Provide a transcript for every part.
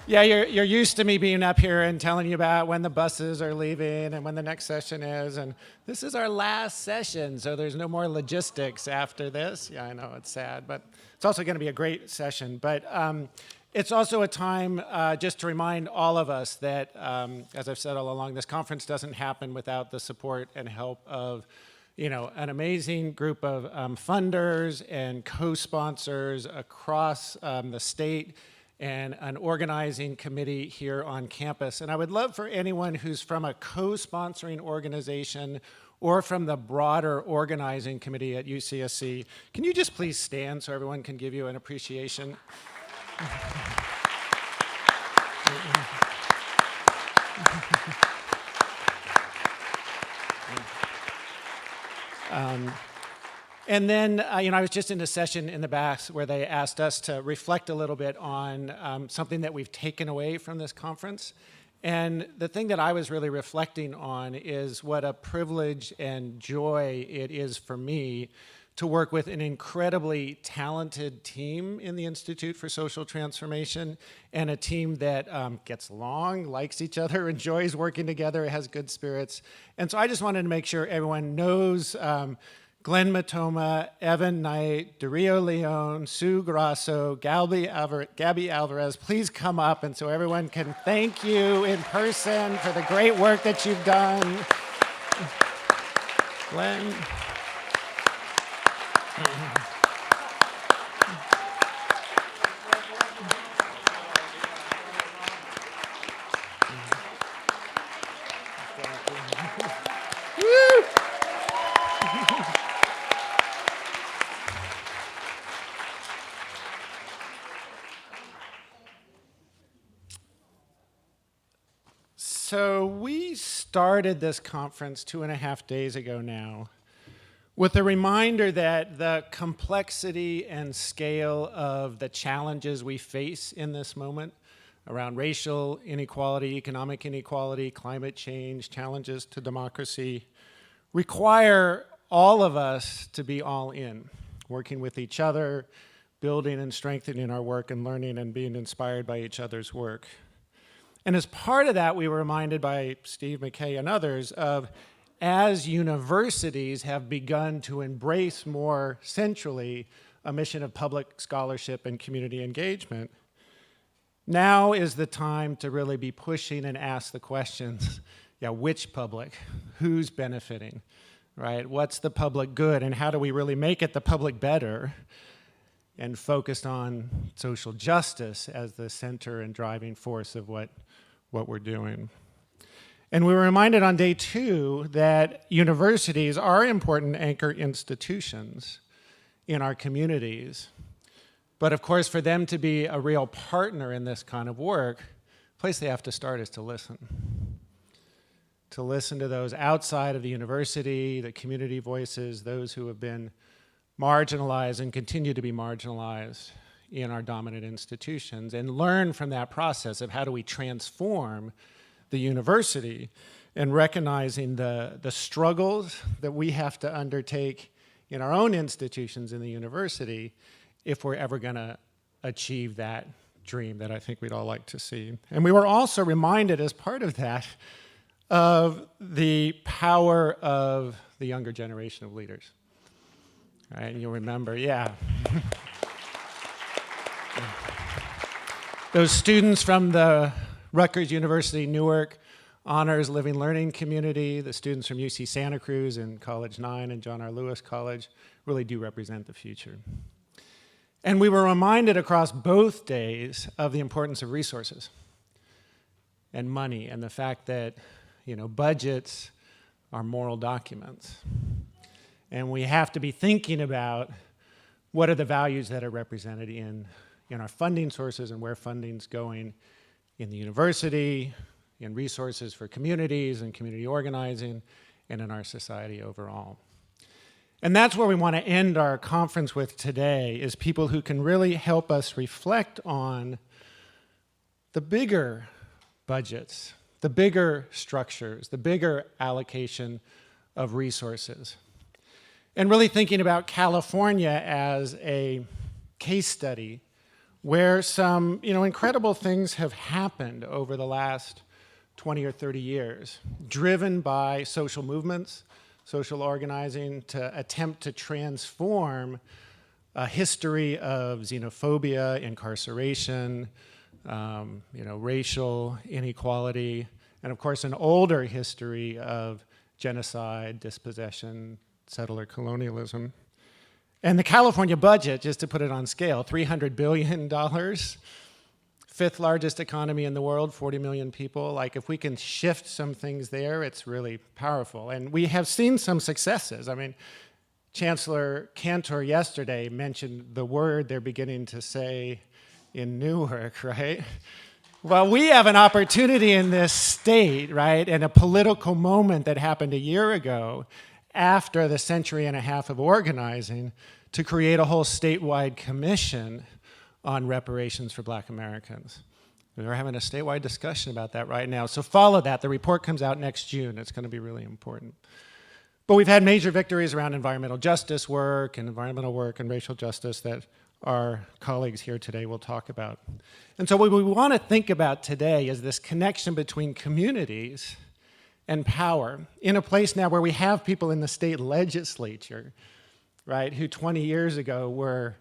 Yeah, you're used to me being up here and telling you about when the buses are leaving and when the next session is, and this is our last session, so there's no more logistics after this. Yeah, I know, it's sad, but it's also going to be a great session. But it's also a time just to remind all of us that, as I've said all along, this conference doesn't happen without the support and help of an amazing group of funders and co-sponsors across the state and an organizing committee here on campus. And I would love for anyone who's from a co-sponsoring organization or from the broader organizing committee at UCSC, can you just please stand so everyone can give you an appreciation? And then, I was just in a session in the back where they asked us to reflect a little bit on something that we've taken away from this conference. And the thing that I was really reflecting on is what a privilege and joy it is for me to work with an incredibly talented team in the Institute for Social Transformation, and a team that gets along, likes each other, enjoys working together, has good spirits. And so I just wanted to make sure everyone knows Glenn Matoma, Evan Knight, Dario Leone, Sue Grasso, Gabby Alvarez, please come up, and so everyone can thank you in person for the great work that you've done. Glenn. So we started this conference 2.5 days ago now with a reminder that the complexity and scale of the challenges we face in this moment around racial inequality, economic inequality, climate change, challenges to democracy, require all of us to be all in, working with each other, building and strengthening our work and learning and being inspired by each other's work. And as part of that, we were reminded by Steve McKay and others of, as universities have begun to embrace more centrally a mission of public scholarship and community engagement, now is the time to really be pushing and ask the questions, which public, who's benefiting, right? What's the public good, and how do we really make it the public better, and focused on social justice as the center and driving force of what we're doing. And we were reminded on day 2 that universities are important anchor institutions in our communities. But of course, for them to be a real partner in this kind of work, the place they have to start is to listen. To listen to those outside of the university, the community voices, those who have been marginalized and continue to be marginalized in our dominant institutions, and learn from that process of how do we transform the university, and recognizing the struggles that we have to undertake in our own institutions in the university if we're ever going to achieve that dream that I think we'd all like to see. And we were also reminded as part of that of the power of the younger generation of leaders. Right, and you'll remember, those students from the Rutgers University Newark Honors Living Learning Community, the students from UC Santa Cruz and College 9 and John R. Lewis College really do represent the future. And we were reminded across both days of the importance of resources and money, and the fact that budgets are moral documents. And we have to be thinking about what are the values that are represented in our funding sources and where funding's going in the university, in resources for communities and community organizing, and in our society overall. And that's where we want to end our conference with today, is people who can really help us reflect on the bigger budgets, the bigger structures, the bigger allocation of resources. And really thinking about California as a case study where some incredible things have happened over the last 20 or 30 years, driven by social movements, social organizing to attempt to transform a history of xenophobia, incarceration, racial inequality, and of course an older history of genocide, dispossession, settler colonialism. And the California budget, just to put it on scale, $300 billion, fifth largest economy in the world, 40 million people. Like, if we can shift some things there, it's really powerful. And we have seen some successes. I mean, Chancellor Cantor yesterday mentioned the word they're beginning to say in Newark, right? Well, we have an opportunity in this state, right, and a political moment that happened a year ago after the century and a half of organizing to create a whole statewide commission on reparations for Black Americans. We're having a statewide discussion about that right now. So follow that. The report comes out next June. It's going to be really important. But we've had major victories around environmental justice work and environmental work and racial justice that our colleagues here today will talk about. And so what we want to think about today is this connection between communities and power in a place now where we have people in the state legislature, right, who 20 years ago were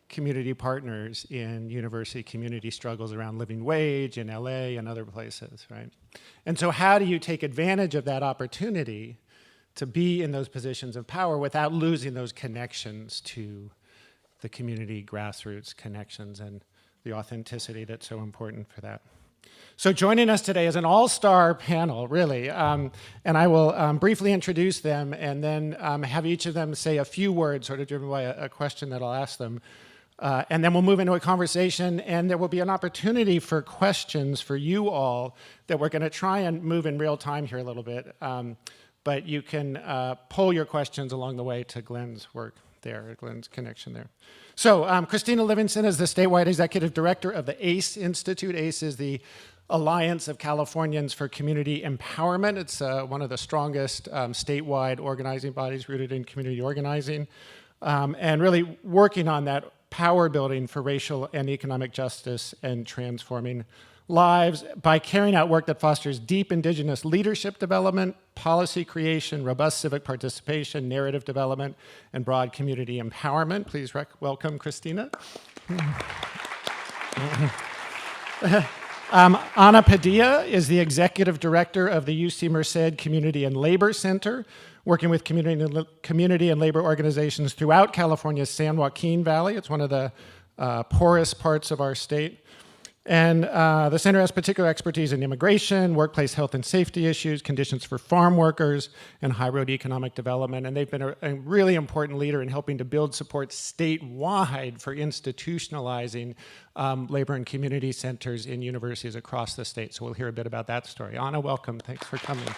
community partners in university community struggles around living wage in LA and other places, right? And so how do you take advantage of that opportunity to be in those positions of power without losing those connections to the community grassroots connections and the authenticity that's so important for that? So joining us today is an all-star panel, really, and I will briefly introduce them and then have each of them say a few words, sort of driven by a question that I'll ask them. And then we'll move into a conversation, and there will be an opportunity for questions for you all that we're going to try and move in real time here a little bit. But you can poll your questions along the way to Glenn's work there, Glenn's connection there. So Christina Livingston is the statewide executive director of the ACE Institute. ACE is the Alliance of Californians for Community Empowerment. It's one of the strongest statewide organizing bodies rooted in community organizing, and really working on that power building for racial and economic justice and transforming lives by carrying out work that fosters deep indigenous leadership development, policy creation, robust civic participation, narrative development, and broad community empowerment. Please welcome Christina. Ana Padilla is the executive director of the UC Merced Community and Labor Center, working with community and labor organizations throughout California's San Joaquin Valley. It's one of the poorest parts of our state. And the center has particular expertise in immigration, workplace health and safety issues, conditions for farm workers, and high road economic development. And they've been a really important leader in helping to build support statewide for institutionalizing labor and community centers in universities across the state. So we'll hear a bit about that story. Ana, welcome. Thanks for coming.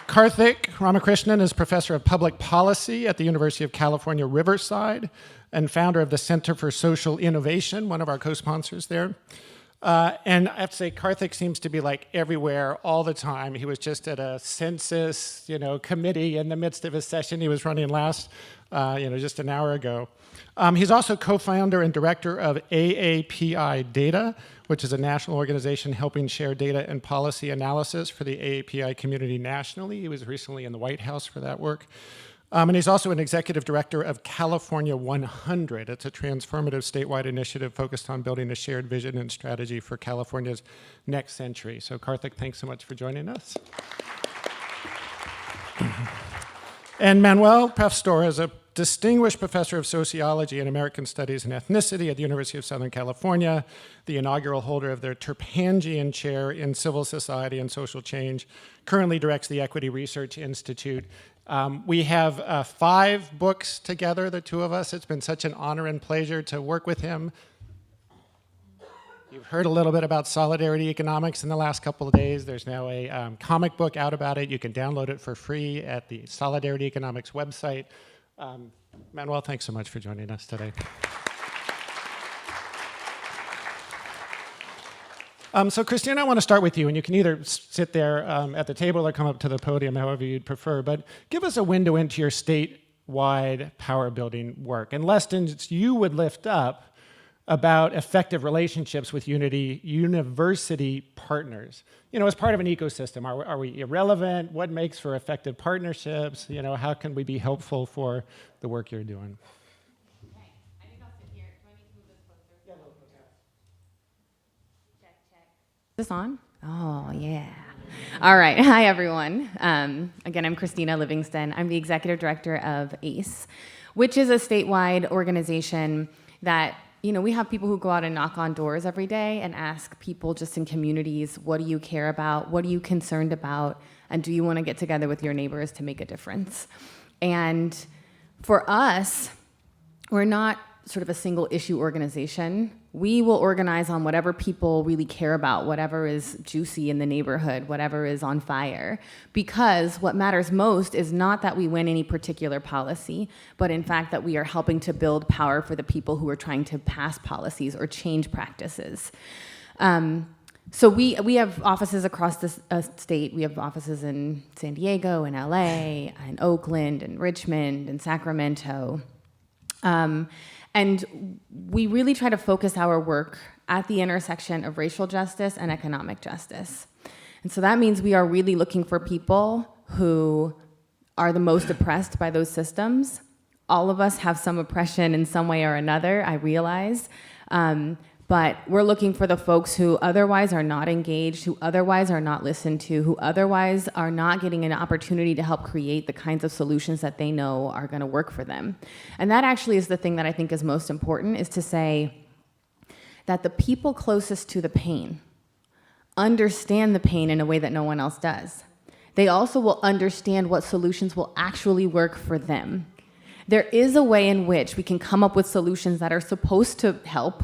Karthick Ramakrishnan is professor of public policy at the University of California, Riverside, and founder of the Center for Social Innovation, one of our co-sponsors there. And I have to say, Karthick seems to be like everywhere all the time. He was just at a census, committee in the midst of a session he was running last, just an hour ago. He's also co-founder and director of AAPI Data, which is a national organization helping share data and policy analysis for the AAPI community nationally. He was recently in the White House for that work. And he's also an executive director of California 100. It's a transformative statewide initiative focused on building a shared vision and strategy for California's next century. So Karthick, thanks so much for joining us. And Manuel Pastor is a distinguished professor of sociology and American studies and ethnicity at the University of Southern California, the inaugural holder of their Terpangian Chair in Civil Society and Social Change, currently directs the Equity Research Institute. We have 5 books together, the two of us. It's been such an honor and pleasure to work with him. You've heard a little bit about solidarity economics in the last couple of days. There's now a comic book out about it. You can download it for free at the Solidarity Economics website. Manuel, thanks so much for joining us today. So Christina, I want to start with you, and you can either sit there at the table or come up to the podium, however you'd prefer, but give us a window into your state system-wide power building work. And lessons you would lift up about effective relationships with university partners. As part of an ecosystem, are we irrelevant? What makes for effective partnerships? How can we be helpful for the work you're doing? Okay, I think I'll sit here. Do I need to move this closer? Yeah, a little closer. Check. Is this on? Oh, yeah. All right. Hi, everyone. Again, I'm Christina Livingston. I'm the executive director of ACE, which is a statewide organization that, we have people who go out and knock on doors every day and ask people just in communities, what do you care about? What are you concerned about? And do you want to get together with your neighbors to make a difference? And for us, we're not sort of a single issue organization. We will organize on whatever people really care about, whatever is juicy in the neighborhood, whatever is on fire. Because what matters most is not that we win any particular policy, but in fact that we are helping to build power for the people who are trying to pass policies or change practices. So we have offices across the state. We have offices in San Diego, in LA, in Oakland, in Richmond, in Sacramento. And we really try to focus our work at the intersection of racial justice and economic justice. And so that means we are really looking for people who are the most oppressed by those systems. All of us have some oppression in some way or another, I realize. But we're looking for the folks who otherwise are not engaged, who otherwise are not listened to, who otherwise are not getting an opportunity to help create the kinds of solutions that they know are going to work for them. And that actually is the thing that I think is most important, is to say that the people closest to the pain understand the pain in a way that no one else does. They also will understand what solutions will actually work for them. There is a way in which we can come up with solutions that are supposed to help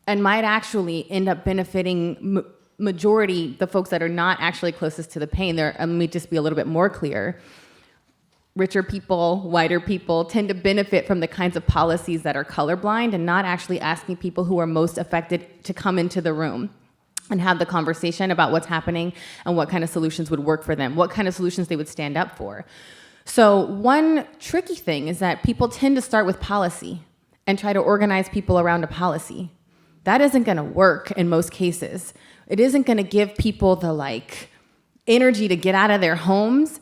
and might actually end up benefiting majority, the folks that are not actually closest to the pain. Let me just be a little bit more clear. Richer people, whiter people tend to benefit from the kinds of policies that are colorblind and not actually asking people who are most affected to come into the room and have the conversation about what's happening and what kind of solutions would work for them, what kind of solutions they would stand up for. So one tricky thing is that people tend to start with policy and try to organize people around a policy. That isn't going to work in most cases. It isn't going to give people the energy to get out of their homes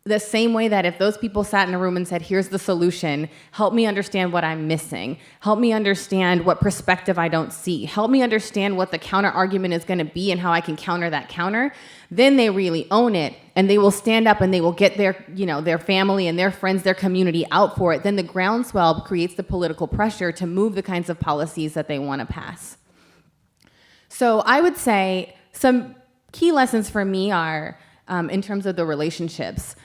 the same way that if those people sat in a room and said, here's the solution, help me understand what I'm missing, help me understand what perspective I don't see, help me understand what the counter argument is going to be and how I can counter that counter, then they really own it and they will stand up and they will get their family and their friends, their community out for it. Then the groundswell creates the political pressure to move the kinds of policies that they want to pass. So I would say some key lessons for me are in terms of the relationships.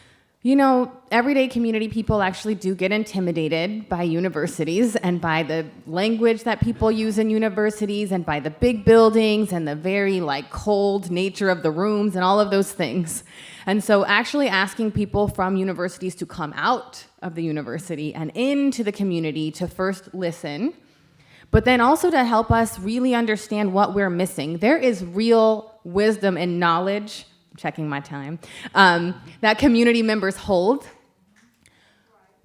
Everyday community people actually do get intimidated by universities and by the language that people use in universities and by the big buildings and the very cold nature of the rooms and all of those things. And so actually asking people from universities to come out of the university and into the community to first listen, but then also to help us really understand what we're missing. There is real wisdom and knowledge, checking my time, that community members hold,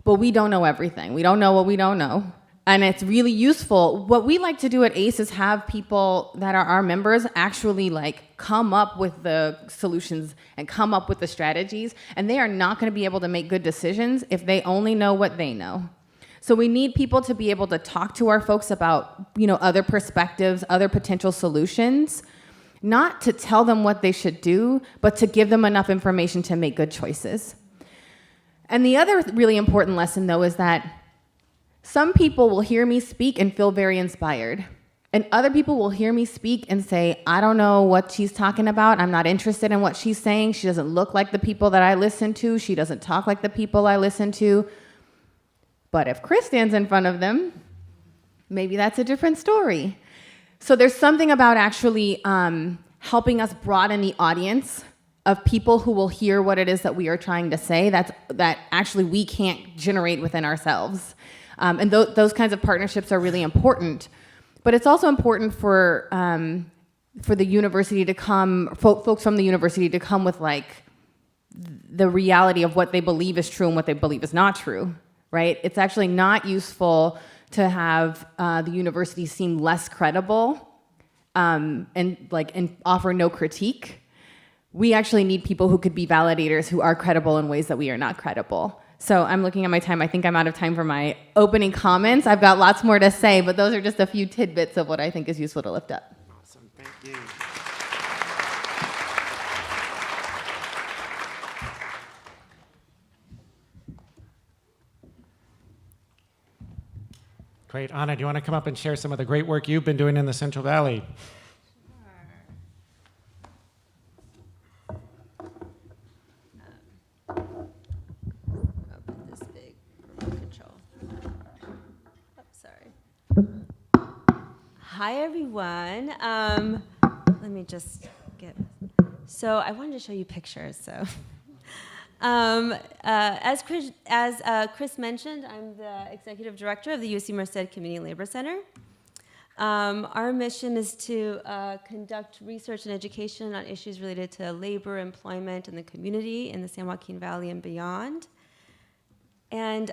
but we don't know everything. We don't know what we don't know. And it's really useful. What we like to do at ACE is have people that are our members actually come up with the solutions and come up with the strategies, and they are not going to be able to make good decisions if they only know what they know. So we need people to be able to talk to our folks about, other perspectives, other potential solutions, not to tell them what they should do, but to give them enough information to make good choices. And the other really important lesson, though, is that some people will hear me speak and feel very inspired. And other people will hear me speak and say, I don't know what she's talking about. I'm not interested in what she's saying. She doesn't look like the people that I listen to. She doesn't talk like the people I listen to. But if Chris stands in front of them, maybe that's a different story. So there's something about actually helping us broaden the audience of people who will hear what it is that we are trying to say that actually we can't generate within ourselves. And those kinds of partnerships are really important. But it's also important for the university to come, folks from the university to come with the reality of what they believe is true and what they believe is not true. right? It's actually not useful to have the university seem less credible and offer no critique. We actually need people who could be validators who are credible in ways that we are not credible. So I'm looking at my time. I think I'm out of time for my opening comments. I've got lots more to say, but those are just a few tidbits of what I think is useful to lift up. Awesome, thank you. Great. Anna, do you want to come up and share some of the great work you've been doing in the Central Valley? Hi, everyone. Let me just get... So I wanted to show you pictures. So, as Chris mentioned, I'm the executive director of the UC Merced Community Labor Center. Our mission is to conduct research and education on issues related to labor, employment, and the community in the San Joaquin Valley and beyond. And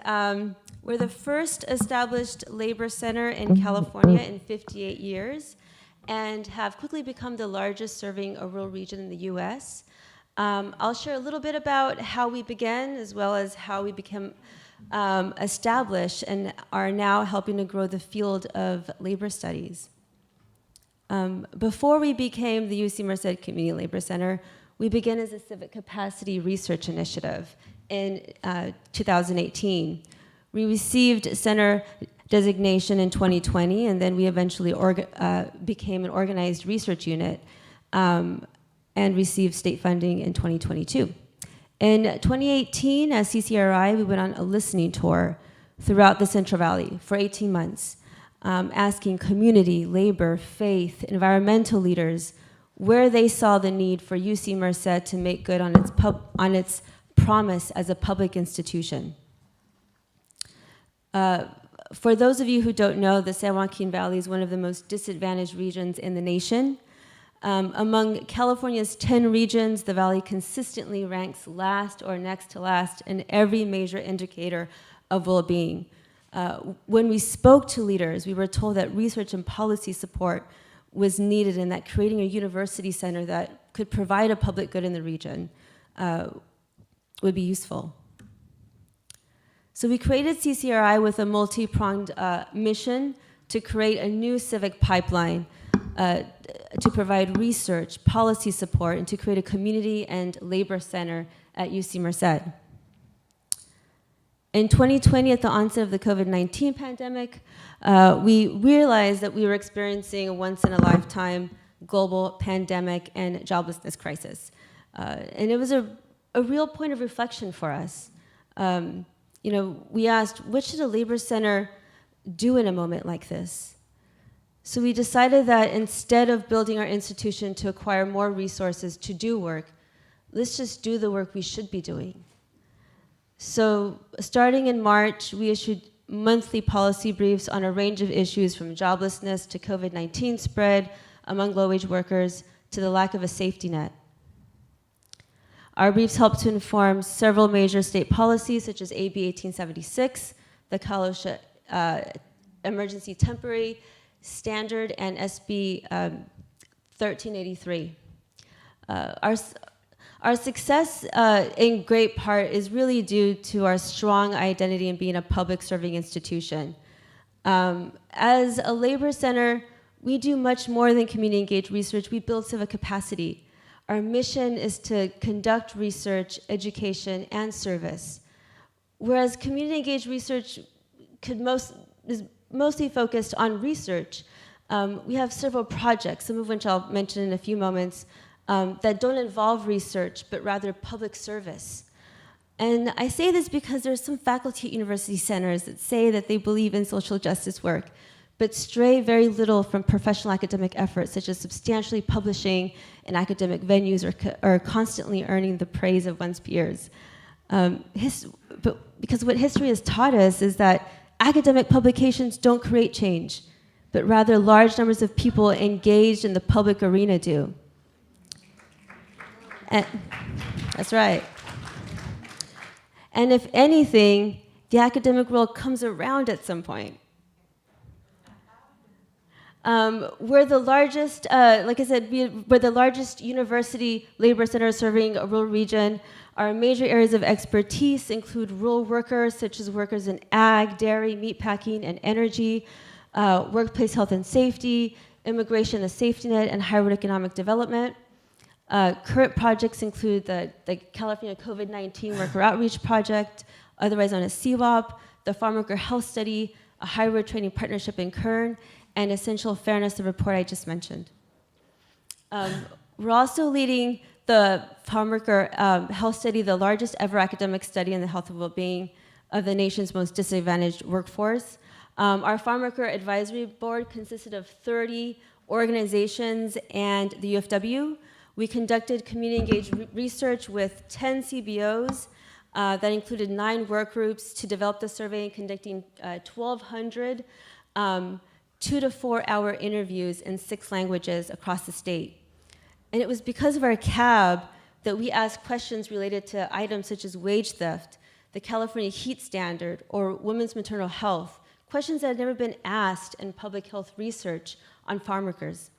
we're the first established labor center in California in 58 years and have quickly become the largest serving a rural region in the US. I'll share a little bit about how we began as well as how we became established and are now helping to grow the field of labor studies. Before we became the UC Merced Community Labor Center, we began as a civic capacity research initiative in 2018. We received center designation in 2020, and then we eventually became an organized research unit and received state funding in 2022. In 2018, as CCRI, we went on a listening tour throughout the Central Valley for 18 months, asking community, labor, faith, environmental leaders where they saw the need for UC Merced to make good on its promise as a public institution. For those of you who don't know, the San Joaquin Valley is one of the most disadvantaged regions in the nation. Among California's 10 regions, the Valley consistently ranks last or next to last in every major indicator of well-being. When we spoke to leaders, we were told that research and policy support was needed and that creating a university center that could provide a public good in the region would be useful. So we created CCRI with a multi-pronged mission to create a new civic pipeline to provide research, policy support, and to create a community and labor center at UC Merced. In 2020, at the onset of the COVID-19 pandemic, we realized that we were experiencing a once-in-a-lifetime global pandemic and joblessness crisis. And it was a real point of reflection for us. We asked, what should a labor center do in a moment like this? So we decided that instead of building our institution to acquire more resources to do work, let's just do the work we should be doing. So starting in March, we issued monthly policy briefs on a range of issues from joblessness to COVID-19 spread among low-wage workers to the lack of a safety net. Our briefs helped to inform several major state policies such as AB 1876, the Kalosha Emergency Temporary Standard, and SB 1383. Our success in great part is really due to our strong identity in being a public serving institution. As a labor center, we do much more than community engaged research. We build civic capacity. Our mission is to conduct research, education, and service. Whereas community engaged research is mostly focused on research, we have several projects, some of which I'll mention in a few moments, that don't involve research, but rather public service. And I say this because there's some faculty at university centers that say that they believe in social justice work, but stray very little from professional academic efforts, such as substantially publishing in academic venues or constantly earning the praise of one's peers. Because what history has taught us is that academic publications don't create change, but rather large numbers of people engaged in the public arena do. And, that's right. And if anything, the academic world comes around at some point. We're the largest, like I said, we're the largest university labor center serving a rural region. Our major areas of expertise include rural workers, such as workers in ag, dairy, meatpacking, and energy, workplace health and safety, immigration, the safety net, and higher economic development. Current projects include the California COVID-19 Worker Outreach Project, otherwise known as CWOP, the Farm Worker Health Study, a higher road training partnership in Kern, and Essential Fairness, the report I just mentioned. We're also leading the Farm Worker Health Study, the largest ever academic study in the health and well-being of the nation's most disadvantaged workforce. Our Farm Worker Advisory Board consisted of 30 organizations and the UFW. We conducted community engaged research with 10 CBOs that included 9 work groups to develop the survey, conducting 1,200 2 to 4 hour interviews in 6 languages across the state. And it was because of our CAB that we asked questions related to items such as wage theft, the California heat standard, or women's maternal health, questions that had never been asked in public health research on farm workers.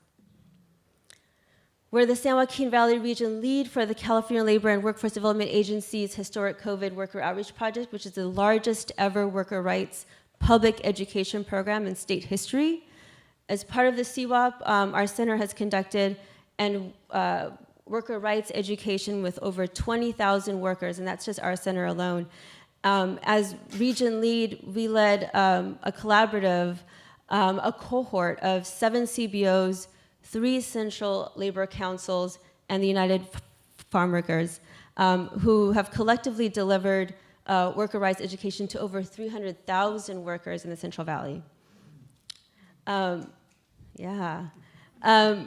We're the San Joaquin Valley region lead for the California Labor and Workforce Development Agency's historic COVID Worker Outreach Project, which is the largest ever worker rights public education program in state history. As part of the CWOP, our center has conducted worker rights education with over 20,000 workers, and that's just our center alone. As region lead, we led a collaborative, a cohort of 7 CBOs, 3 central labor councils, and the United Farm Workers, who have collectively delivered worker rights education to over 300,000 workers in the Central Valley.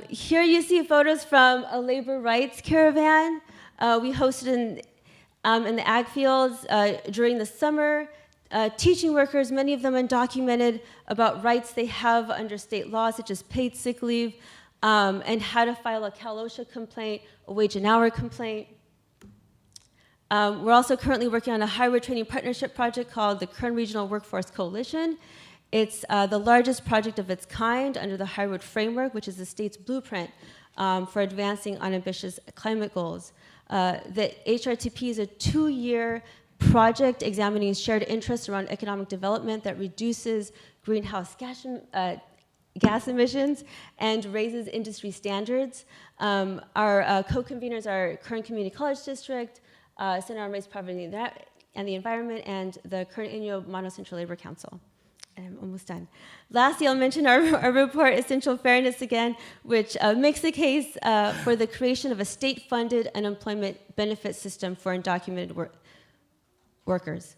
Here you see photos from a labor rights caravan we hosted in the ag fields during the summer, teaching workers, many of them undocumented, about rights they have under state law, such as paid sick leave, and how to file a Cal OSHA complaint, a wage and hour complaint. We're also currently working on a higher training partnership project called the Kern Regional Workforce Coalition. It's the largest project of its kind under the High Road Framework, which is the state's blueprint for advancing on ambitious climate goals. The HRTP is a 2-year project examining shared interests around economic development that reduces greenhouse gas emissions and raises industry standards. Our co-conveners are Kern Community College District, Center on Race, Poverty, and the Environment, and the Kern Inyo Mono Central Labor Council. And I'm almost done. Lastly, I'll mention our report, Essential Fairness again, which makes the case for the creation of a state-funded unemployment benefit system for undocumented workers,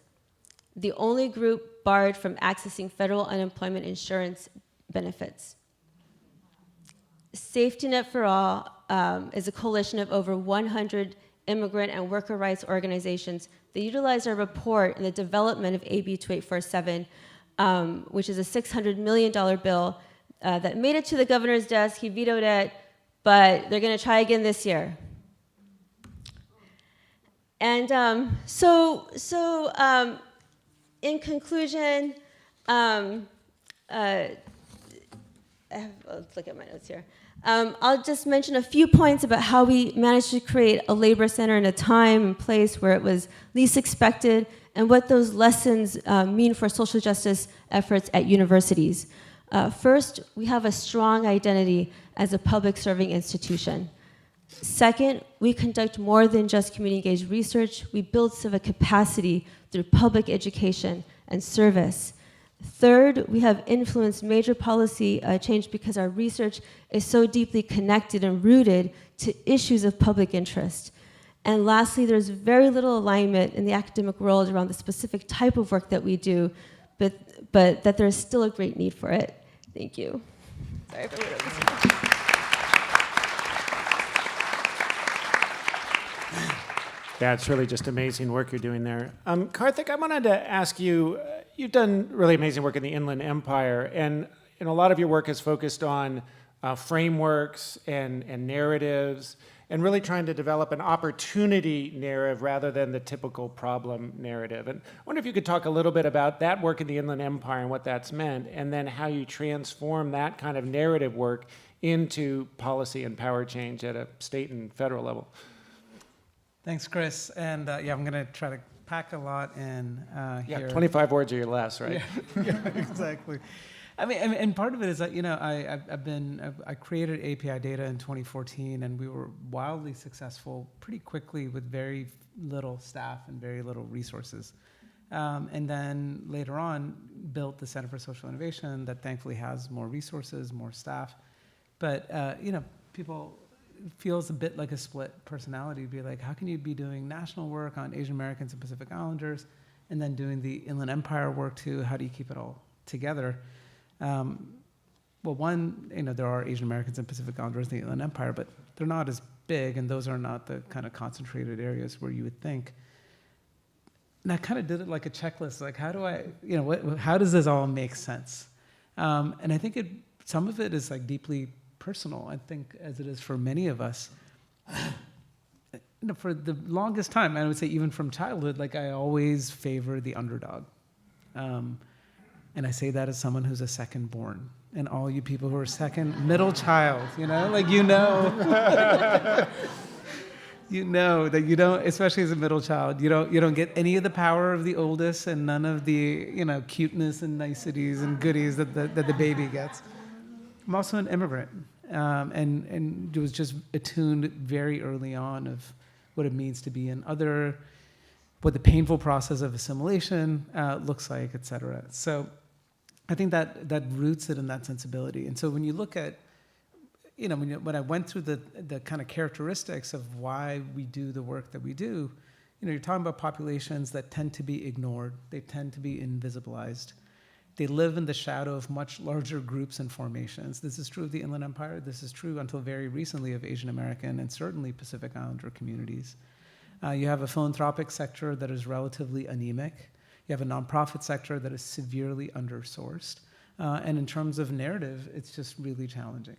the only group barred from accessing federal unemployment insurance benefits. Safety Net for All is a coalition of over 100 immigrant and worker rights organizations that utilized our report in the development of AB 2847, which is a $600 million bill that made it to the governor's desk. He vetoed it, but they're going to try again this year. And in conclusion, let's look at my notes here. I'll just mention a few points about how we managed to create a labor center in a time and place where it was least expected, and what those lessons mean for social justice efforts at universities. First, we have a strong identity as a public serving institution. Second, we conduct more than just community-engaged research. We build civic capacity through public education and service. Third, we have influenced major policy change because our research is so deeply connected and rooted to issues of public interest. And lastly, there's very little alignment in the academic world around the specific type of work that we do, but that there's still a great need for it. Thank you. Sorry if I went over this. Yeah, it's really just amazing work you're doing there. Karthick, I wanted to ask you, you've done really amazing work in the Inland Empire, and a lot of your work is focused on frameworks and narratives. and really trying to develop an opportunity narrative rather than the typical problem narrative. And I wonder if you could talk a little bit about that work in the Inland Empire and what that's meant, and then how you transform that kind of narrative work into policy and power change at a state and federal level. Thanks, Chris. And yeah, I'm going to try to pack a lot in here. 25 words or your less, right? Yeah, exactly. I mean, and part of it is that, I created API Data in 2014, and we were wildly successful pretty quickly with very little staff and very little resources. And then later on, built the Center for Social Innovation that thankfully has more resources, more staff. But, people feels a bit like a split personality, be like, how can you be doing national work on Asian Americans and Pacific Islanders and then doing the Inland Empire work too? How do you keep it all together? Well, one, there are Asian Americans and Pacific Islanders in the Inland Empire, but they're not as big, and those are not the kind of concentrated areas where you would think. And I kind of did it like a checklist, like how do I, how does this all make sense? And I think some of it is like deeply personal, I think, as it is for many of us. For the longest time, I would say even from childhood, like I always favor the underdog. And I say that as someone who's a second born. And all you people who are second, middle child, you know that you don't, especially as a middle child, you don't get any of the power of the oldest and none of the, cuteness and niceties and goodies that the baby gets. I'm also an immigrant, and was just attuned very early on of what it means to be in what the painful process of assimilation looks like, et cetera. So I think that roots it in that sensibility. And so when you look at, when I went through the kind of characteristics of why we do the work that we do, you're talking about populations that tend to be ignored. They tend to be invisibilized. They live in the shadow of much larger groups and formations. This is true of the Inland Empire. This is true until very recently of Asian American and certainly Pacific Islander communities. You have a philanthropic sector that is relatively anemic. You have a nonprofit sector that is severely undersourced. And in terms of narrative, it's just really challenging.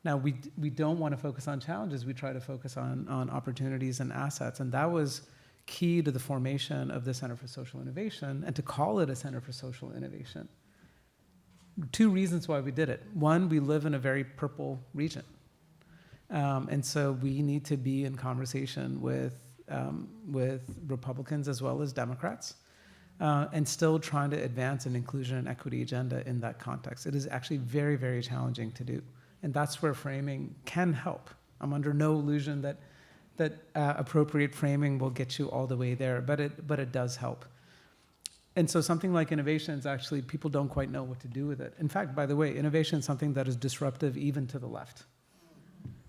Now, we don't want to focus on challenges. We try to focus on opportunities and assets. And that was key to the formation of the Center for Social Innovation, and to call it a Center for Social Innovation. Two reasons why we did it. One, we live in a very purple region. And so we need to be in conversation with Republicans as well as Democrats, and still trying to advance an inclusion and equity agenda in that context. It is actually very, very challenging to do. And that's where framing can help. I'm under no illusion that appropriate framing will get you all the way there, but it does help. And so something like innovation is actually, people don't quite know what to do with it. In fact, by the way, innovation is something that is disruptive even to the left.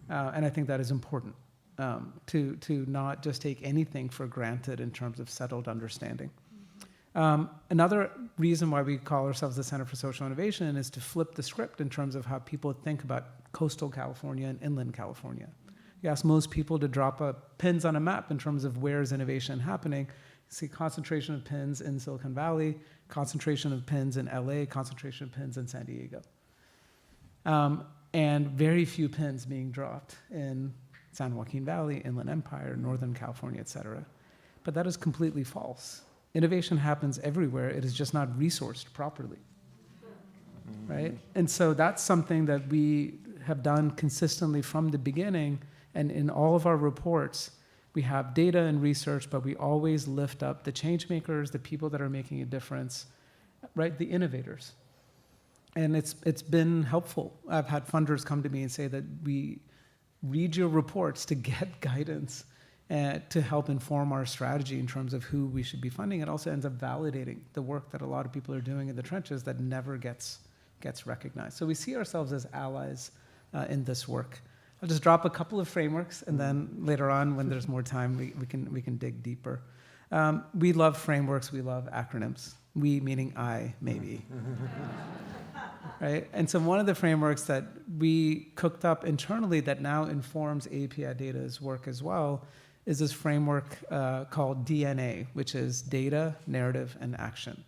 And I think that is important, to not just take anything for granted in terms of settled understanding. Another reason why we call ourselves the Center for Social Innovation is to flip the script in terms of how people think about coastal California and inland California. You ask most people to drop pins on a map in terms of where is innovation happening. You see concentration of pins in Silicon Valley, concentration of pins in LA, concentration of pins in San Diego. And very few pins being dropped in San Joaquin Valley, Inland Empire, Northern California, et cetera. But that is completely false. Innovation happens everywhere. It is just not resourced properly, right? And so that's something that we have done consistently from the beginning. And in all of our reports, we have data and research, but we always lift up the change makers, the people that are making a difference, right? The innovators. And it's been helpful. I've had funders come to me and say that we read your reports to get guidance to help inform our strategy in terms of who we should be funding. It also ends up validating the work that a lot of people are doing in the trenches that never gets recognized. So we see ourselves as allies in this work. I'll just drop a couple of frameworks, and then later on, when there's more time, we can dig deeper. We love frameworks. We love acronyms. We meaning I, maybe. Right? And so one of the frameworks that we cooked up internally that now informs API Data's work as well is this framework called DNA, which is data, narrative, and action.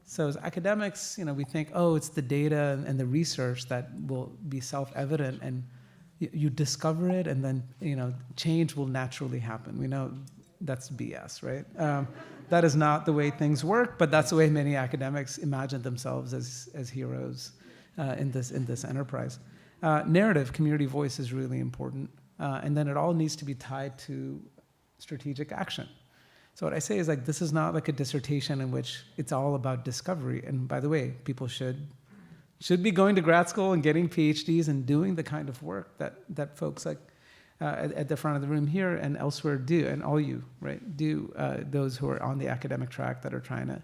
So as academics, we think, oh, it's the data and the research that will be self-evident and you discover it, and then change will naturally happen. We know that's BS, right? That is not the way things work, but that's the way many academics imagine themselves as heroes in this enterprise. Narrative, community voice is really important, and then it all needs to be tied to strategic action. So what I say is, like, this is not like a dissertation in which it's all about discovery. And by the way, people should be going to grad school and getting PhDs and doing the kind of work that folks like at the front of the room here and elsewhere do, and all you, right, do, those who are on the academic track that are trying to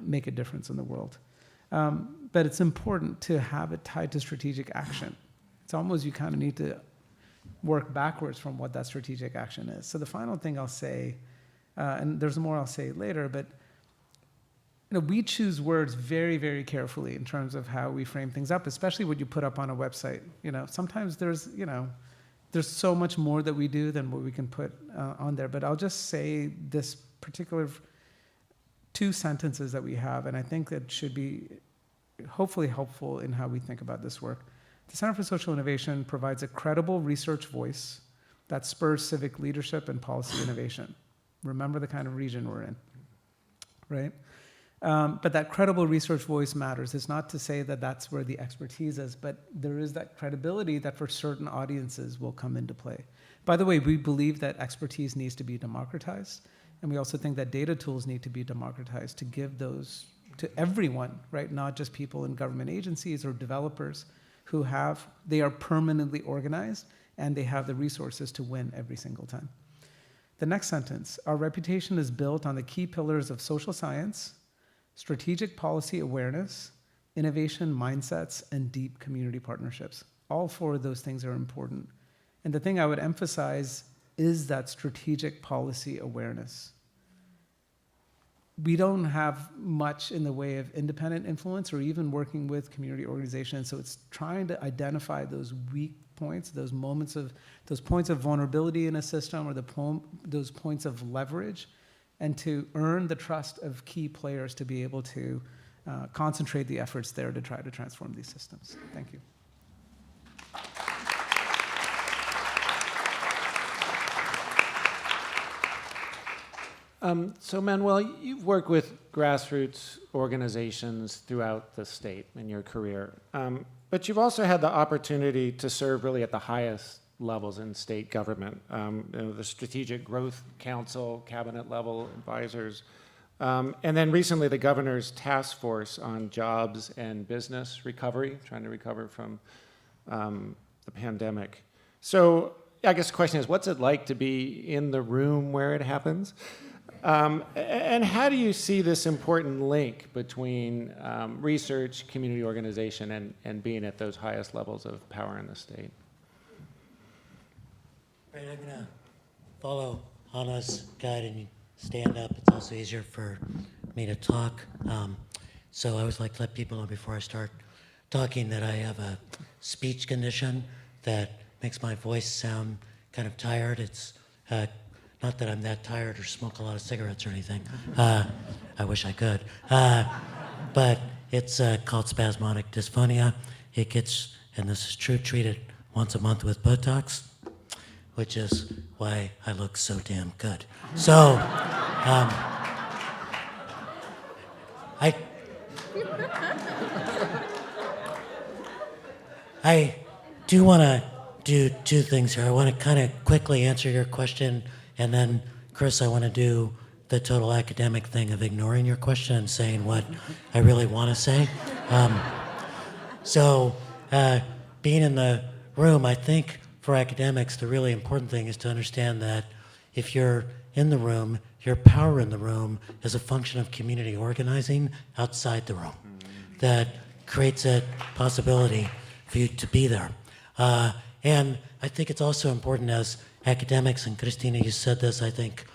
make a difference in the world. But it's important to have it tied to strategic action. It's almost, you kind of need to work backwards from what that strategic action is. So the final thing I'll say, and there's more I'll say later, but we choose words very, very carefully in terms of how we frame things up, especially what you put up on a website. Sometimes there's so much more that we do than what we can put on there. But I'll just say this particular 2 sentences that we have, and I think that should be hopefully helpful in how we think about this work. The Center for Social Innovation provides a credible research voice that spurs civic leadership and policy innovation. Remember the kind of region we're in, right? But that credible research voice matters. It's not to say that that's where the expertise is, but there is that credibility that for certain audiences will come into play. By the way, we believe that expertise needs to be democratized, and we also think that data tools need to be democratized to give those to everyone, right? Not just people in government agencies or developers who they are permanently organized and they have the resources to win every single time. The next sentence, our reputation is built on the key pillars of social science, strategic policy awareness, innovation mindsets, and deep community partnerships. All 4 of those things are important. And the thing I would emphasize is that strategic policy awareness. We don't have much in the way of independent influence or even working with community organizations, so it's trying to identify those weak points, those points of vulnerability in a system, or those points of leverage, and to earn the trust of key players to be able to concentrate the efforts there to try to transform these systems. Thank you. So Manuel, you've worked with grassroots organizations throughout the state in your career, but you've also had the opportunity to serve really at the highest levels in state government, the Strategic Growth Council, cabinet level advisors, and then recently the governor's task force on jobs and business recovery, trying to recover from the pandemic. So I guess the question is, what's it like to be in the room where it happens? And how do you see this important link between research, community organization, and being at those highest levels of power in the state? Right, I'm going to follow Hannah's guide and stand up. It's also easier for me to talk. So I always like to let people know before I start talking that I have a speech condition that makes my voice sound kind of tired. It's not that I'm that tired or smoke a lot of cigarettes or anything. I wish I could. But it's called spasmodic dysphonia. It gets, and this is true, treated once a month with Botox, which is why I look so damn good. So, I do want to do 2 things here. I want to kind of quickly answer your question, and then, Chris, I want to do the total academic thing of ignoring your question and saying what I really want to say. Being in the room, I think for academics, the really important thing is to understand that if you're in the room, your power in the room is a function of community organizing outside the room that creates a possibility for you to be there. And I think it's also important as academics, and Christina, you said this, I think,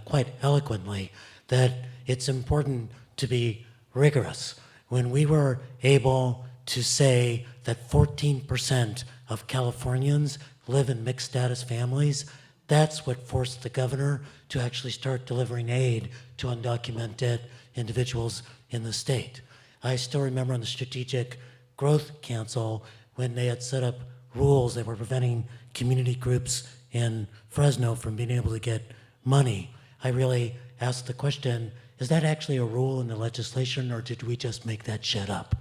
quite eloquently, that it's important to be rigorous. When we were able to say that 14% of Californians live in mixed status families, that's what forced the governor to actually start delivering aid to undocumented individuals in the state. I still remember on the Strategic Growth Council when they had set up rules that were preventing community groups in Fresno from being able to get money, I really asked the question, is that actually a rule in the legislation, or did we just make that shit up?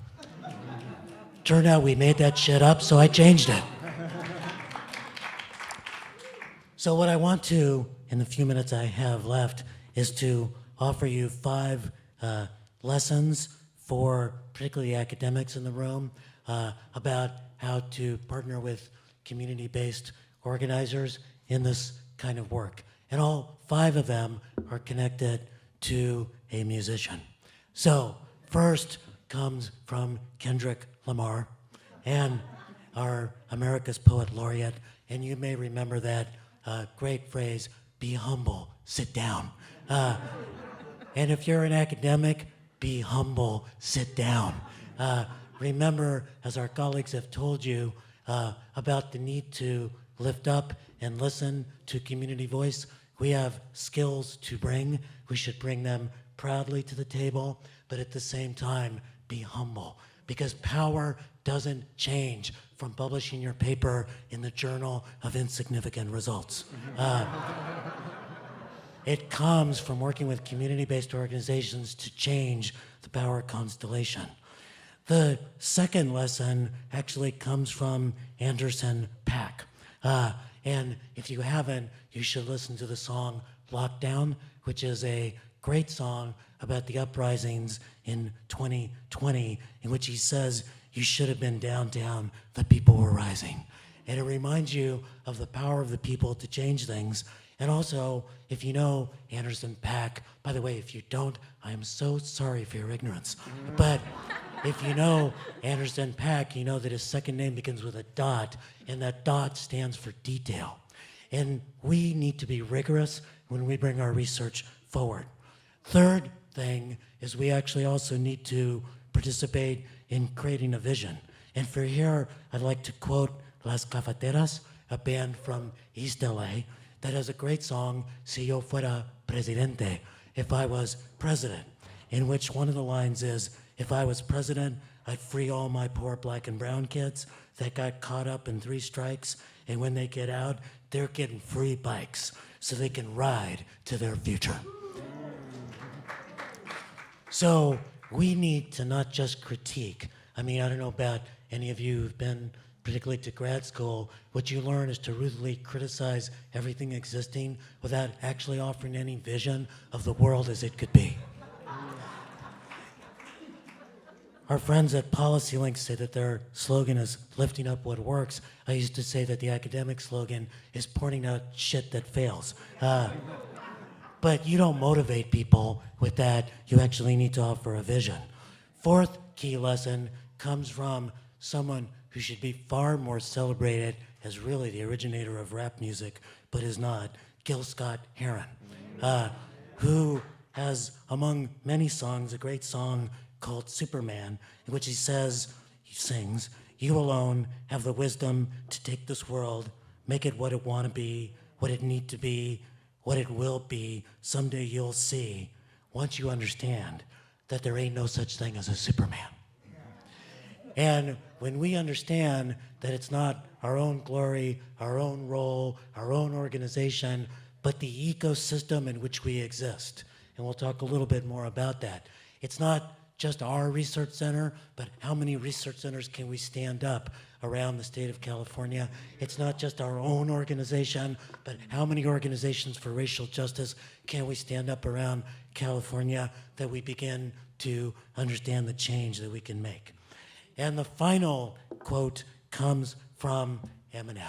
Turned out we made that shit up, so I changed it. So what I want to, in the few minutes I have left, is to offer you 5 lessons for particularly academics in the room about how to partner with community-based organizers in this kind of work. And all 5 of them are connected to a musician. So first comes from Kendrick Lamar, and our America's Poet Laureate, and you may remember that great phrase, be humble, sit down. And if you're an academic, be humble, sit down. Remember, as our colleagues have told you, about the need to lift up and listen to community voice. We have skills to bring. We should bring them proudly to the table, but at the same time, be humble. Because power doesn't change from publishing your paper in the Journal of Insignificant Results. It comes from working with community-based organizations to change the power constellation. The second lesson actually comes from Anderson .Paak. And if you haven't, you should listen to the song Lockdown, which is a great song about the uprisings in 2020, in which he says, you should have been downtown, the people were rising. And it reminds you of the power of the people to change things. And also, if you know Anderson .Paak, by the way, if you don't, I am so sorry for your ignorance. But if you know Anderson .Paak, you know that his second name begins with a dot, and that dot stands for detail. And we need to be rigorous when we bring our research forward. Third thing is we actually also need to participate in creating a vision. And for here, I'd like to quote Las Cafeteras, a band from East LA, that has a great song, Si Yo Fuera Presidente, if I was president, in which one of the lines is, if I was president, I'd free all my poor black and brown kids that got caught up in 3 strikes, and when they get out, they're getting free bikes so they can ride to their future. So we need to not just critique. I mean, I don't know about any of you who've been particularly to grad school, what you learn is to ruthlessly criticize everything existing without actually offering any vision of the world as it could be. Our friends at PolicyLink say that their slogan is lifting up what works. I used to say that the academic slogan is pointing out shit that fails. But you don't motivate people with that. You actually need to offer a vision. Fourth key lesson comes from someone who should be far more celebrated as really the originator of rap music, but is not, Gil Scott-Heron, who has, among many songs, a great song called Superman, in which he sings, you alone have the wisdom to take this world, make it what it want to be, what it need to be, what it will be. Someday you'll see, once you understand, that there ain't no such thing as a Superman. And when we understand that it's not our own glory, our own role, our own organization, but the ecosystem in which we exist, and we'll talk a little bit more about that. It's not just our research center, but how many research centers can we stand up around the state of California? It's not just our own organization, but how many organizations for racial justice can we stand up around California that we begin to understand the change that we can make? And the final quote comes from Eminem,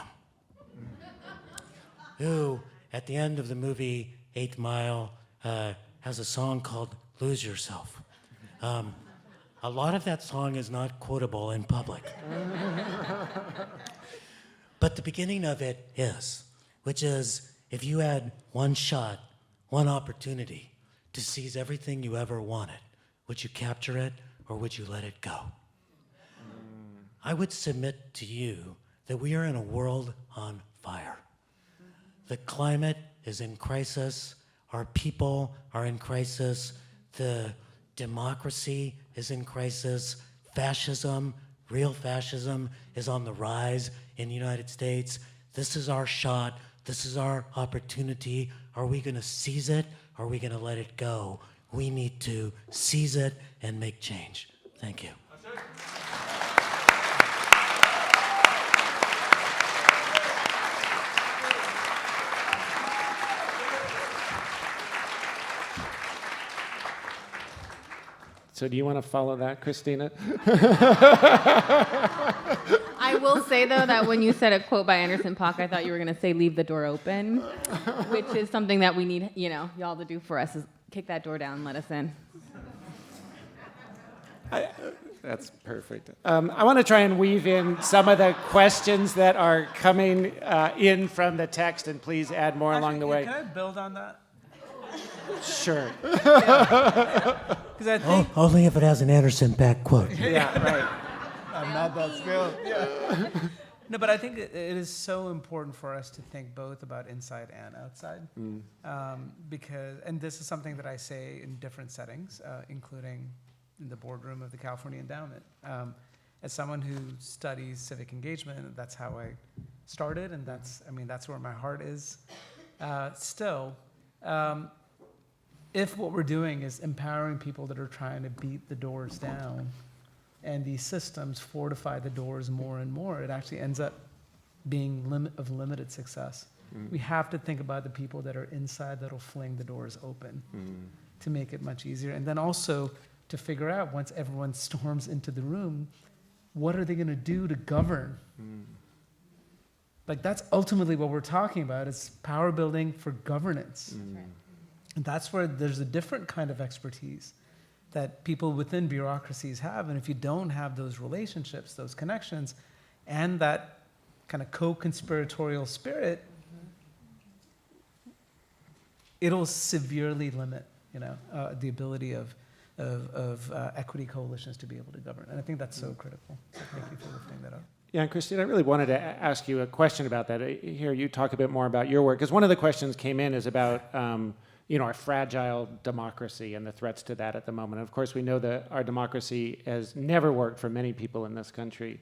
who, at the end of the movie 8 Mile, has a song called Lose Yourself. A lot of that song is not quotable in public. But the beginning of it is, which is, if you had one shot, one opportunity to seize everything you ever wanted, would you capture it or would you let it go? I would submit to you that we are in a world on fire. The climate is in crisis. Our people are in crisis. The democracy is in crisis. Fascism, Real fascism is on the rise in the United States. This is our shot. This is our opportunity. Are we going to seize it? Or are we going to let it go? We need to seize it and make change. Thank you. So do you want to follow that, Christina? I will say, though, that when you said a quote by Anderson .Paak, I thought you were going to say, leave the door open, which is something that we need, y'all to do for us, is kick that door down and let us in. That's perfect. I want to try and weave in some of the questions that are coming in from the text, and please add more along the way. Can I build on that? Sure. Because I think Only if it has an Anderson .Paak quote. Yeah, right. I'm not that skilled. Yeah. No, but I think it is so important for us to think both about inside and outside, because, and this is something that I say in different settings, including in the boardroom of the California Endowment. As someone who studies civic engagement, that's how I started, and that's where my heart is. Still, if what we're doing is empowering people that are trying to beat the doors down, and these systems fortify the doors more and more, it actually ends up being of limited success. We have to think about the people that are inside that'll fling the doors open to make it much easier. And then also to figure out, once everyone storms into the room, what are they going to do to govern? Like, that's ultimately what we're talking about, is power building for governance. And that's where there's a different kind of expertise that people within bureaucracies have. And if you don't have those relationships, those connections, and that kind of co-conspiratorial spirit, it'll severely limit, the ability of equity coalitions to be able to govern. And I think that's so critical. So thank you for lifting that up. Yeah, and Christina, I really wanted to ask you a question about that. Hear you talk a bit more about your work, because one of the questions came in is about our fragile democracy and the threats to that at the moment. And of course, we know that our democracy has never worked for many people in this country.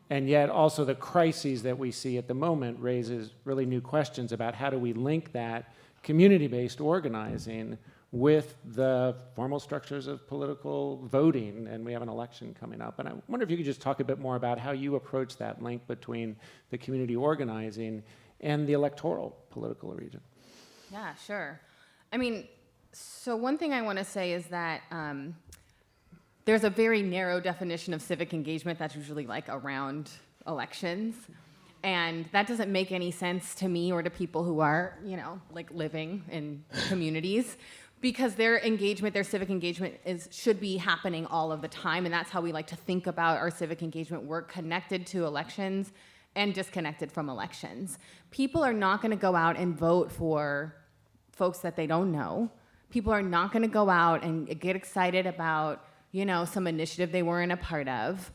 And yet also the crises that we see at the moment raises really new questions about how do we link that community-based organizing with the formal structures of political voting, and we have an election coming up. And I wonder if you could just talk a bit more about how you approach that link between the community organizing and the electoral political region. Yeah, sure. So one thing I want to say is that there's a very narrow definition of civic engagement that's usually like around elections. And that doesn't make any sense to me or to people who are, living in communities, because their engagement, their civic engagement should be happening all of the time. And that's how we like to think about our civic engagement work, connected to elections and disconnected from elections. People are not going to go out and vote for folks that they don't know. People are not going to go out and get excited about, some initiative they weren't a part of,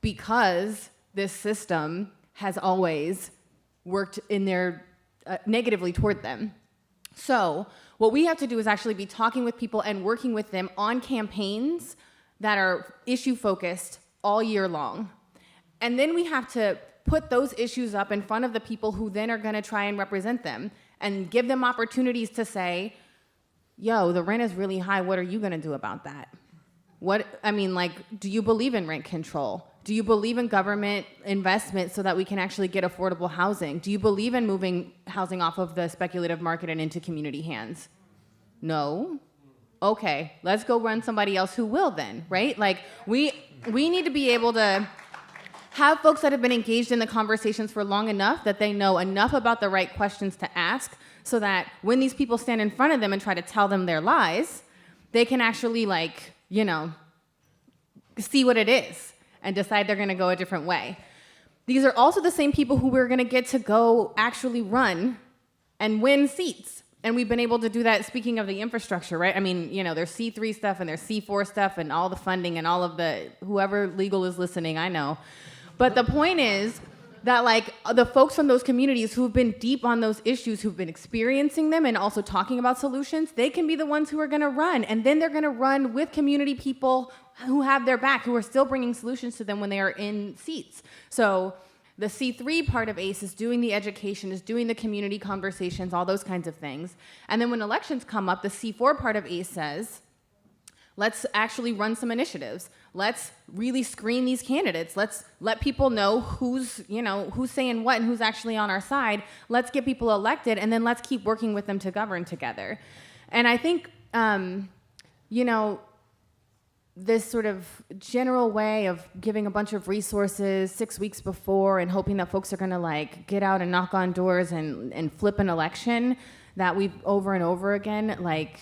because this system has always worked in their negatively toward them. So what we have to do is actually be talking with people and working with them on campaigns that are issue focused all year long. And then we have to put those issues up in front of the people who then are going to try and represent them, and give them opportunities to say, yo, the rent is really high. What are you going to do about that? Do you believe in rent control? Do you believe in government investment so that we can actually get affordable housing? Do you believe in moving housing off of the speculative market and into community hands? No? Okay, let's go run somebody else who will then, right? We need to be able to have folks that have been engaged in the conversations for long enough that they know enough about the right questions to ask, so that when these people stand in front of them and try to tell them their lies, they can actually see what it is and decide they're gonna go a different way. These are also the same people who we're gonna get to go actually run and win seats. And we've been able to do that, speaking of the infrastructure, right? There's C3 stuff and there's C4 stuff and all the funding and all of the, whoever legal is listening, I know. But the point is, that like the folks from those communities who've been deep on those issues, who've been experiencing them and also talking about solutions, they can be the ones who are going to run. And then they're going to run with community people who have their back, who are still bringing solutions to them when they are in seats. So the C3 part of ACE is doing the education, is doing the community conversations, all those kinds of things. And then when elections come up, the C4 part of ACE says, let's actually run some initiatives. Let's really screen these candidates. Let's let people know who's saying what and who's actually on our side. Let's get people elected, and then let's keep working with them to govern together. And I think, this sort of general way of giving a bunch of resources 6 weeks before and hoping that folks are going to like get out and knock on doors and flip an election that we've over and over again, like,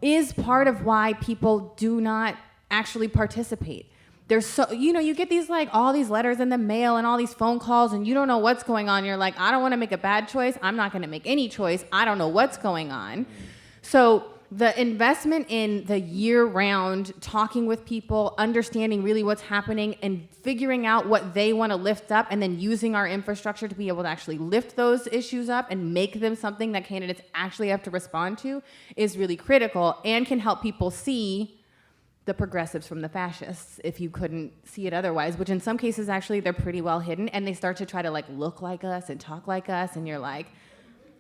is part of why people do not actually participate. There's so, you get these like all these letters in the mail and all these phone calls and you don't know what's going on. You're like, I don't want to make a bad choice. I'm not going to make any choice. I don't know what's going on. So the investment in the year-round talking with people, understanding really what's happening and figuring out what they want to lift up and then using our infrastructure to be able to actually lift those issues up and make them something that candidates actually have to respond to is really critical and can help people see the progressives from the fascists if you couldn't see it otherwise, which in some cases actually they're pretty well hidden and they start to try to like look like us and talk like us and you're like,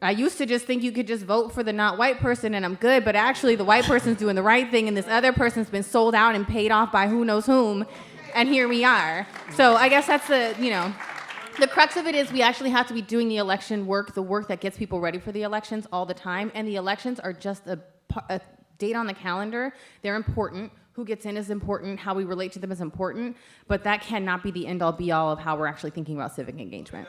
I used to just think you could just vote for the not white person and I'm good, but actually the white person's doing the right thing and this other person's been sold out and paid off by who knows whom, and here we are. So I guess that's the crux of it is we actually have to be doing the election work, the work that gets people ready for the elections all the time, and the elections are just a date on the calendar. They're important. Who gets in is important. How we relate to them is important, but that cannot be the end-all be-all of how we're actually thinking about civic engagement.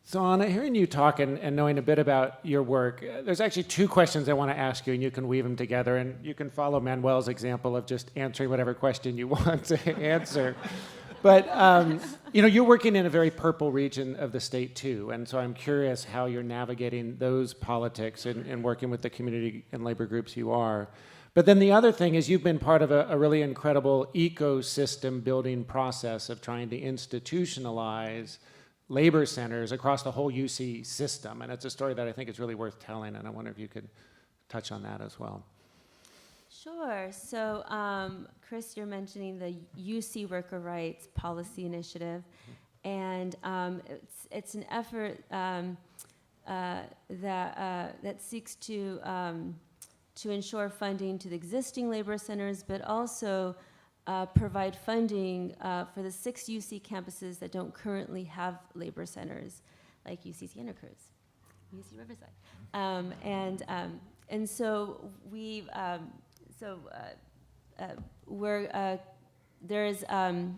So Anna, hearing you talk and knowing a bit about your work, there's actually two questions I want to ask you, and you can weave them together, and you can follow Manuel's example of just answering whatever question you want to answer. But, you're working in a very purple region of the state, too, and so I'm curious how you're navigating those politics and working with the community and labor groups you are. But then the other thing is you've been part of a really incredible ecosystem building process of trying to institutionalize labor centers across the whole UC system. And it's a story that I think is really worth telling, and I wonder if you could touch on that as well. Sure. So, Chris, you're mentioning the UC Worker Rights Policy Initiative, and it's an effort that seeks to ensure funding to the existing labor centers, but also provide funding for the 6 UC campuses that don't currently have labor centers, like UC Santa Cruz, UC Riverside, and so we've there's a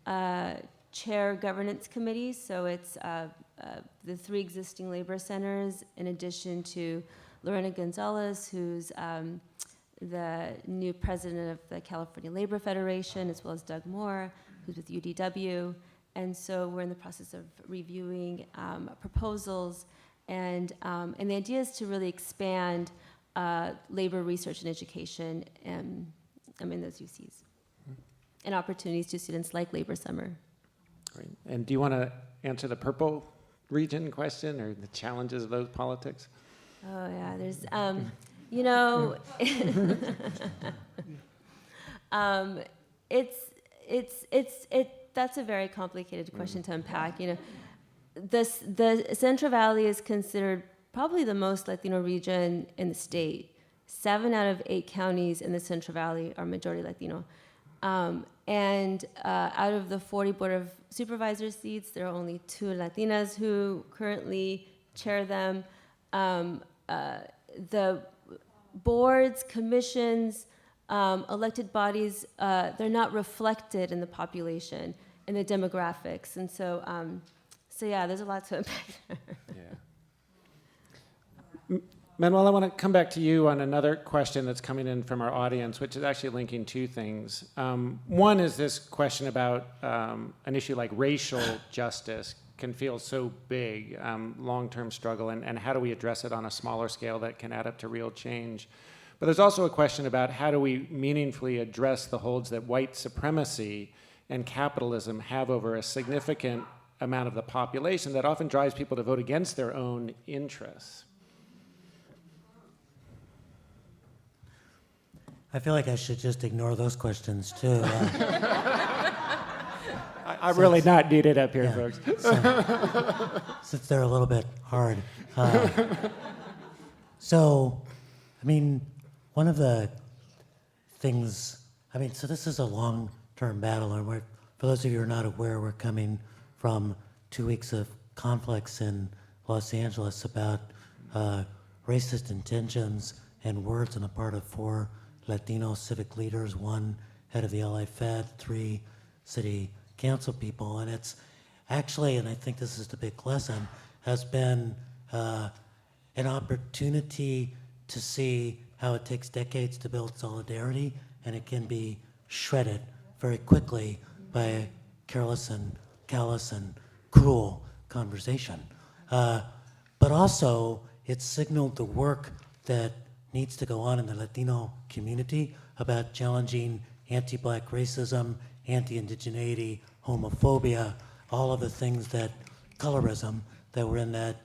5-chair governance committee, so it's the 3 existing labor centers, in addition to Lorena Gonzalez, who's the new president of the California Labor Federation, as well as Doug Moore, who's with UDW. And so we're in the process of reviewing proposals, and the idea is to really expand labor research and education in those UCs, and opportunities to students like Labor Summer. Great. And do you want to answer the purple region question or the challenges of those politics? Oh yeah, there's that's a very complicated question to unpack. The Central Valley is considered probably the most Latino region in the state. 7 out of 8 counties in the Central Valley are majority Latino. And out of the 40 Board of Supervisors seats, there are only 2 Latinas who currently chair them. The boards, commissions, elected bodies, they're not reflected in the population, in the demographics. And so yeah, there's a lot to unpack there. Yeah. Manuel, I want to come back to you on another question that's coming in from our audience, which is actually linking 2 things. One is this question about an issue like racial justice can feel so big, long-term struggle, and how do we address it on a smaller scale that can add up to real change? But there's also a question about how do we meaningfully address the holds that white supremacy and capitalism have over a significant amount of the population that often drives people to vote against their own interests. I feel like I should just ignore those questions too. I'm really not needed up here, Yeah. folks. Since they're a little bit hard. One of the things, so this is a long-term battle, and for those of you who are not aware, we're coming from 2 weeks of conflicts in Los Angeles about racist intentions and words on the part of 4 Latino civic leaders, 1 head of the LA Fed, 3 city council people, and it's actually, and I think this is the big lesson, has been an opportunity to see how it takes decades to build solidarity, and it can be shredded very quickly by a careless and callous and cruel conversation. But also, it signaled the work that needs to go on in the Latino community about challenging anti-Black racism, anti-indigeneity, homophobia, all of the things colorism that were in that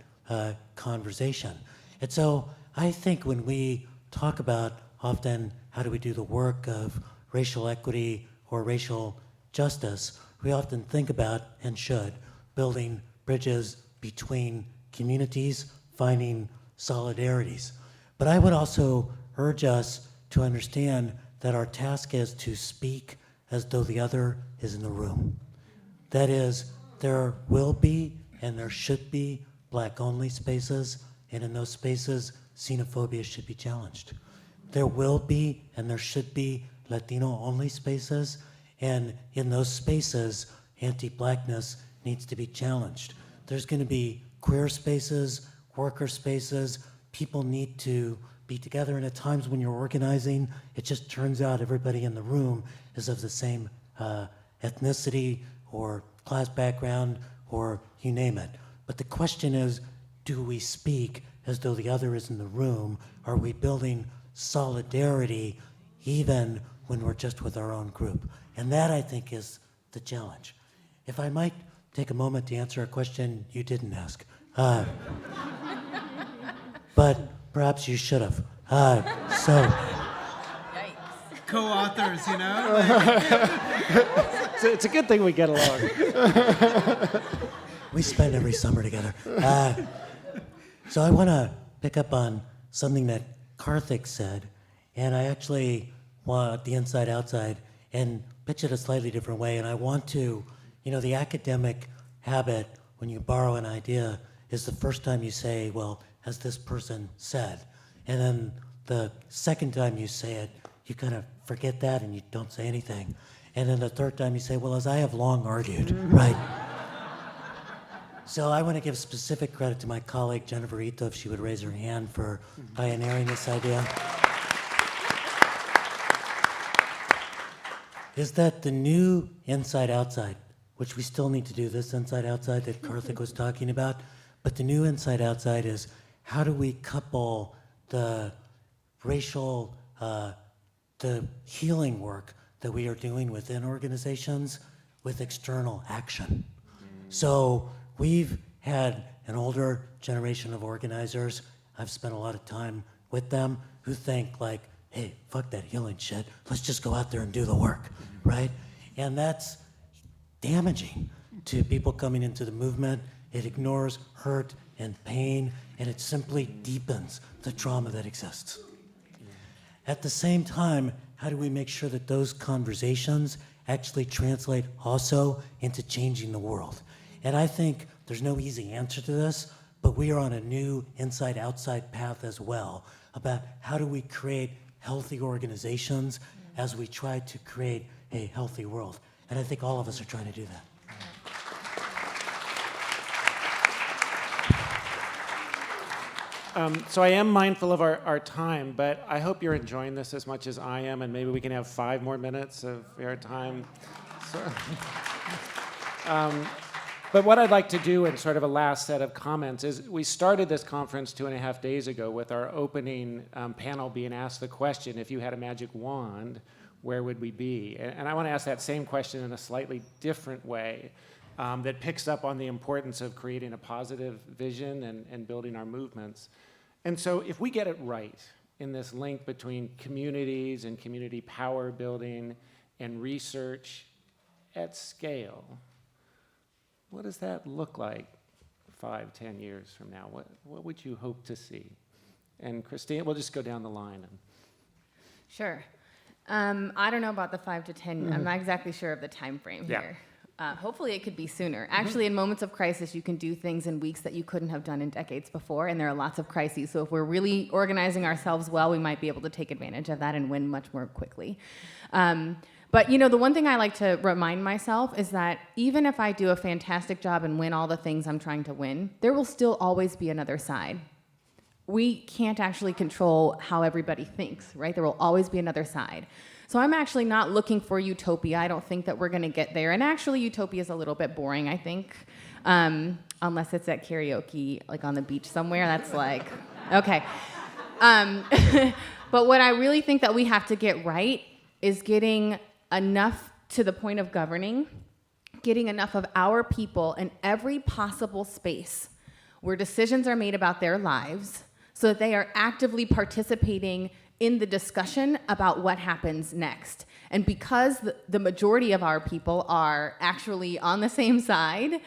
conversation. And so I think when we talk about often how do we do the work of racial equity or racial justice, we often think about, and should, building bridges between communities, finding solidarities. But I would also urge us to understand that our task is to speak as though the other is in the room. That is, there will be and there should be Black-only spaces, and in those spaces, xenophobia should be challenged. There will be and there should be Latino-only spaces, and in those spaces, anti-Blackness needs to be challenged. There's going to be queer spaces, worker spaces. People need to be together, and at times when you're organizing, it just turns out everybody in the room is of the same ethnicity or class background or you name it. But the question is, do we speak as though the other is in the room? Are we building solidarity even when we're just with our own group? And that, I think, is the challenge. If I might take a moment to answer a question you didn't ask. But perhaps you should have. Co-authors, It's a good thing we get along. We spend every summer together. So I want to pick up on something that Karthick said, and I actually want the inside-outside and pitch it a slightly different way. And I want to, the academic habit when you borrow an idea is the first time you say, well, as this person said. And then the second time you say it, you kind of forget that and you don't say anything. And then the third time you say, well, as I have long argued, right? So I want to give specific credit to my colleague, Jennifer Ito, if she would raise her hand for pioneering this idea. Is that the new inside-outside, which we still need to do this inside-outside that Karthick was talking about, but the new inside-outside is how do we couple the racial, the healing work that we are doing within organizations with external action. So we've had an older generation of organizers, I've spent a lot of time with them, who think like, hey, fuck that healing shit, let's just go out there and do the work, right? And that's damaging to people coming into the movement. It ignores hurt and pain, and it simply deepens the trauma that exists. At the same time, how do we make sure that those conversations actually translate also into changing the world? And I think there's no easy answer to this, but we are on a new inside-outside path as well about how do we create healthy organizations as we try to create a healthy world. And I think all of us are trying to do that. So I am mindful of our time, but I hope you're enjoying this as much as I am, and maybe we can have 5 more minutes of your time. So, But what I'd like to do in sort of a last set of comments is we started this conference 2.5 days ago with our opening panel being asked the question, if you had a magic wand, where would we be? And I want to ask that same question in a slightly different way that picks up on the importance of creating a positive vision and building our movements. And so if we get it right in this link between communities and community power building and research at scale, what does that look like 5, 10 years from now? What would you hope to see? And Christina, we'll just go down the line. Sure. I don't know about the 5 to 10. I'm not exactly sure of the time frame here. Hopefully it could be sooner. Actually, in moments of crisis, you can do things in weeks that you couldn't have done in decades before, and there are lots of crises. So if we're really organizing ourselves well, we might be able to take advantage of that and win much more quickly. But the one thing I like to remind myself is that even if I do a fantastic job and win all the things I'm trying to win, there will still always be another side. We can't actually control how everybody thinks, right? There will always be another side. So I'm actually not looking for utopia. I don't think that we're going to get there. And actually, utopia is a little bit boring, I think, unless it's at karaoke, like on the beach somewhere. That's like, okay. But what I really think that we have to get right is getting enough to the point of governing, getting enough of our people in every possible space where decisions are made about their lives so that they are actively participating in the discussion about what happens next. And because the majority of our people are actually on the same side,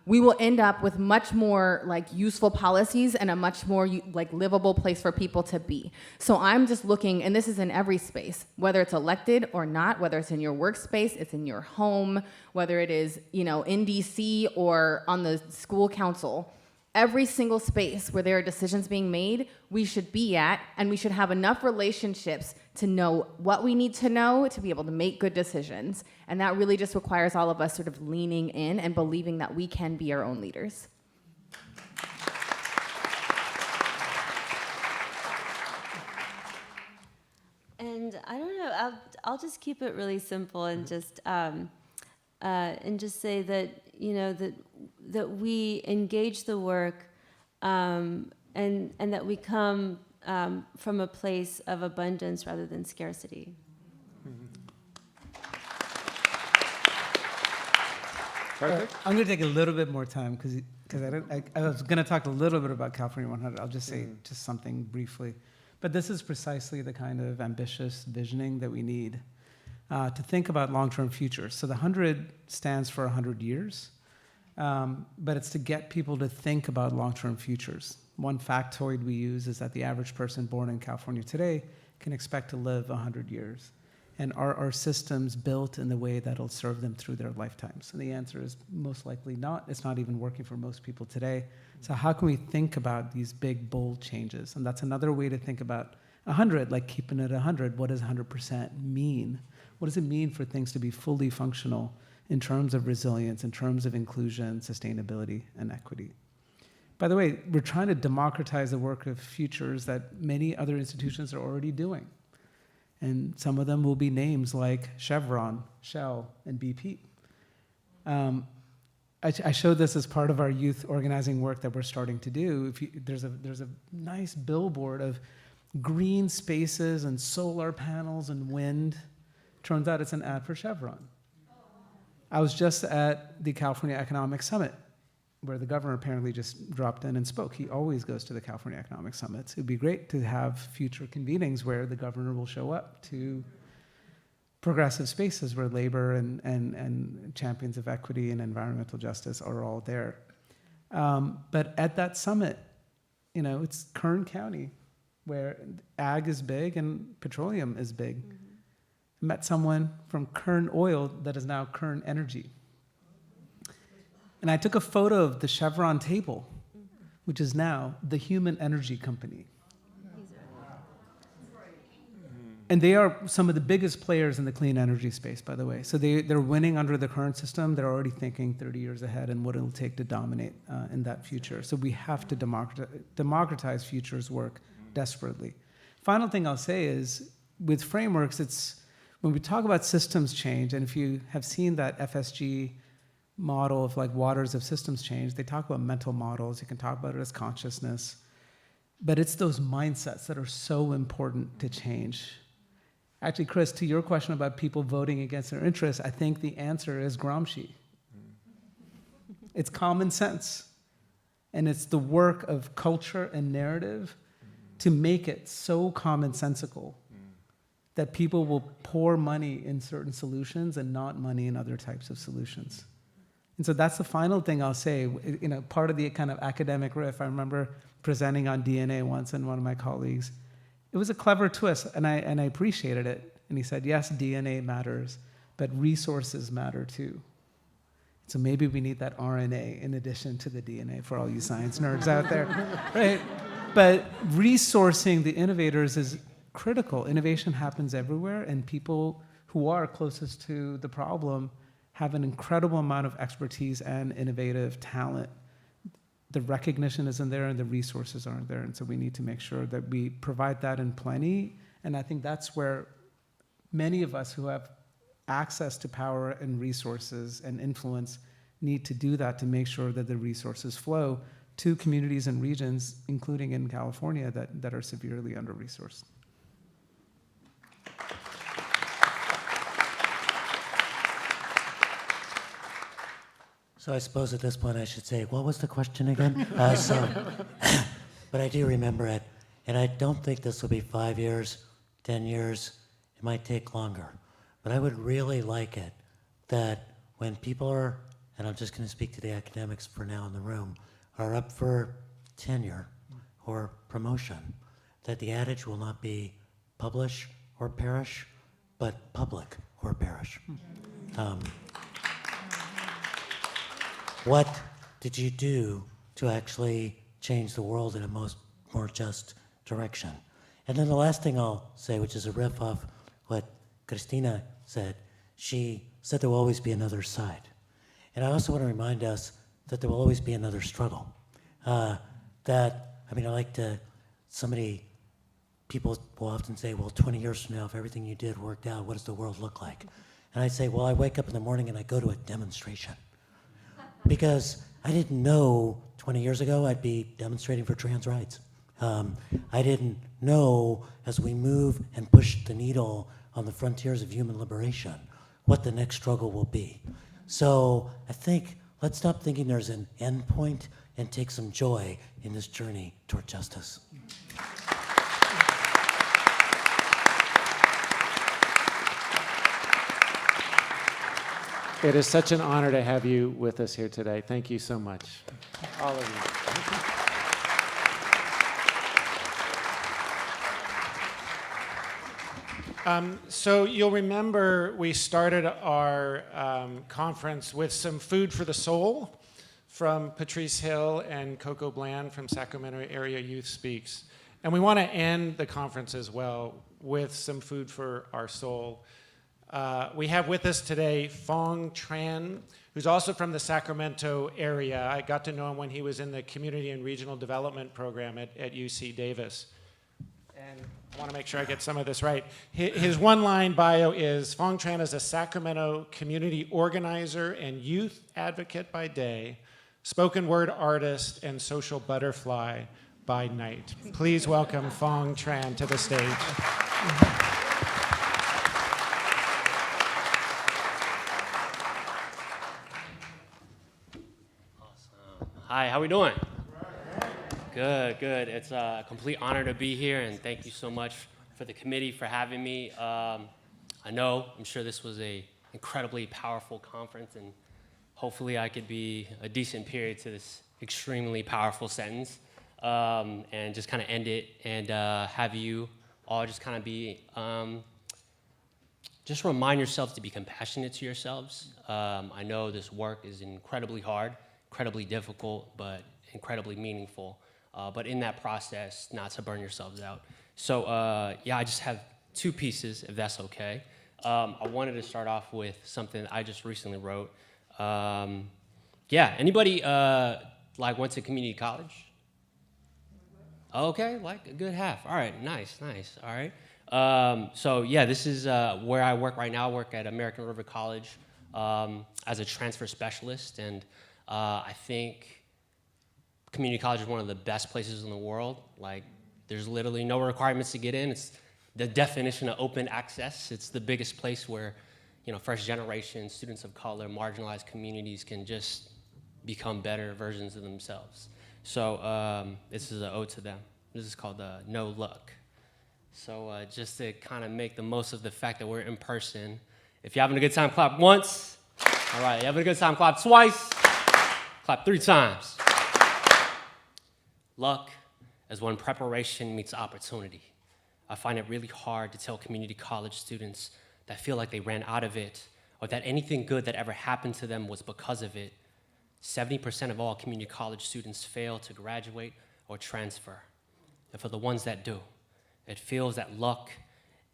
we will end up with much more useful policies and a much more livable place for people to be. So I'm just looking, and this is in every space, whether it's elected or not, whether it's in your workspace, it's in your home, whether it is in DC or on the school council. Every single space where there are decisions being made, we should be at, and we should have enough relationships to know what we need to know to be able to make good decisions. And that really just requires all of us sort of leaning in and believing that we can be our own leaders. And I don't know, I'll just keep it really simple and just say that that we engage the work and that we come from a place of abundance rather than scarcity. Karthick? I'm going to take a little bit more time because I was going to talk a little bit about California 100. I'll just say just something briefly. But this is precisely the kind of ambitious visioning that we need to think about long-term futures. So the 100 stands for 100 years, but it's to get people to think about long-term futures. One factoid we use is that the average person born in California today can expect to live 100 years. And are our systems built in the way that'll serve them through their lifetimes? And the answer is most likely not. It's not even working for most people today. So how can we think about these big, bold changes? And that's another way to think about 100, like keeping it 100. What does 100% mean? What does it mean for things to be fully functional in terms of resilience, in terms of inclusion, sustainability, and equity? By the way, we're trying to democratize the work of futures that many other institutions are already doing. And some of them will be names like Chevron, Shell, and BP. I showed this as part of our youth organizing work that we're starting to do. There's a nice billboard of green spaces and solar panels and wind. Turns out it's an ad for Chevron. I was just at the California Economic Summit, where the governor apparently just dropped in and spoke. He always goes to the California Economic Summits. It'd be great to have future convenings where the governor will show up to progressive spaces where labor and champions of equity and environmental justice are all there. But at that summit, it's Kern County, where ag is big and petroleum is big. Mm-hmm. I met someone from Kern Oil that is now Kern Energy. And I took a photo of the Chevron table, which is now the Human Energy Company. And they are some of the biggest players in the clean energy space, by the way. So they're winning under the current system. They're already thinking 30 years ahead and what it'll take to dominate in that future. So we have to democratize futures work desperately. Final thing I'll say is, with frameworks, it's when we talk about systems change, and if you have seen that FSG model of like waters of systems change. They talk about mental models. You can talk about it as consciousness. But it's those mindsets that are so important to change. Actually, Chris, to your question about people voting against their interests, I think the answer is Gramsci. It's common sense. And it's the work of culture and narrative to make it so commonsensical that people will pour money in certain solutions and not money in other types of solutions. And so that's the final thing I'll say. You know, part of the kind of academic riff, I remember presenting on DNA once, and one of my colleagues, it was a clever twist, and I appreciated it. And he said, yes, DNA matters, but resources matter too. So maybe we need that RNA in addition to the DNA for all you science nerds out there, right? But resourcing the innovators is critical. Innovation happens everywhere, and people who are closest to the problem have an incredible amount of expertise and innovative talent. The recognition isn't there and the resources aren't there, and so we need to make sure that we provide that in plenty. And I think that's where many of us who have access to power and resources and influence need to do that to make sure that the resources flow to communities and regions, including in California, that are severely under-resourced. So I suppose at this point I should say, what was the question again? But I do remember it, and I don't think this will be 5 years, 10 years. It might take longer. But I would really like it that when people are, and I'm just going to speak to the academics for now in the room, are up for tenure or promotion, that the adage will not be publish or perish, but public or perish. What did you do to actually change the world in a more just direction? And then the last thing I'll say, which is a riff off what Christina said, she said there will always be another side. And I also want to remind us that there will always be another struggle. People will often say, well, 20 years from now, if everything you did worked out, what does the world look like? And I say, well, I wake up in the morning and I go to a demonstration. Because I didn't know 20 years ago I'd be demonstrating for trans rights. I didn't know, as we move and push the needle on the frontiers of human liberation, what the next struggle will be. So I think let's stop thinking there's an end point and take some joy in this journey toward justice. It is such an honor to have you with us here today. Thank you so much, all of you. So you'll remember we started our conference with some food for the soul from Patrice Hill and Coco Bland from Sacramento Area Youth Speaks. And we want to end the conference as well with some food for our soul. We have with us today Fong Tran, who's also from the Sacramento area. I got to know him when he was in the Community and Regional Development Program at UC Davis. And I want to make sure I get some of this right. His one-line bio is, Fong Tran is a Sacramento community organizer and youth advocate by day, spoken word artist, and social butterfly by night. Please welcome Fong Tran to the stage. Hi, how we doing? Good, good. It's a complete honor to be here, and thank you so much for the committee for having me. I'm sure this was an incredibly powerful conference, and hopefully I could be a decent period to this extremely powerful sentence, and just kind of end it and have you all just kind of be, just remind yourselves to be compassionate to yourselves. I know this work is incredibly hard, incredibly difficult, but incredibly meaningful. But in that process, not to burn yourselves out. So I just have two pieces, if that's okay. I wanted to start off with something I just recently wrote. Anybody went to community college? Okay, like a good half. All right, nice. All right. This is where I work right now. I work at American River College as a transfer specialist, and I think community college is one of the best places in the world. Like, there's literally no requirements to get in. It's the definition of open access. It's the biggest place where, you know, first generation students of color, marginalized communities can just become better versions of themselves. So this is an ode to them. This is called No Luck. So just to kind of make the most of the fact that we're in person, if you're having a good time, clap once. All right, you having a good time, clap twice. Clap 3 times. Luck is when preparation meets opportunity. I find it really hard to tell community college students that feel like they ran out of it or that anything good that ever happened to them was because of it. 70% of all community college students fail to graduate or transfer. And for the ones that do, it feels that luck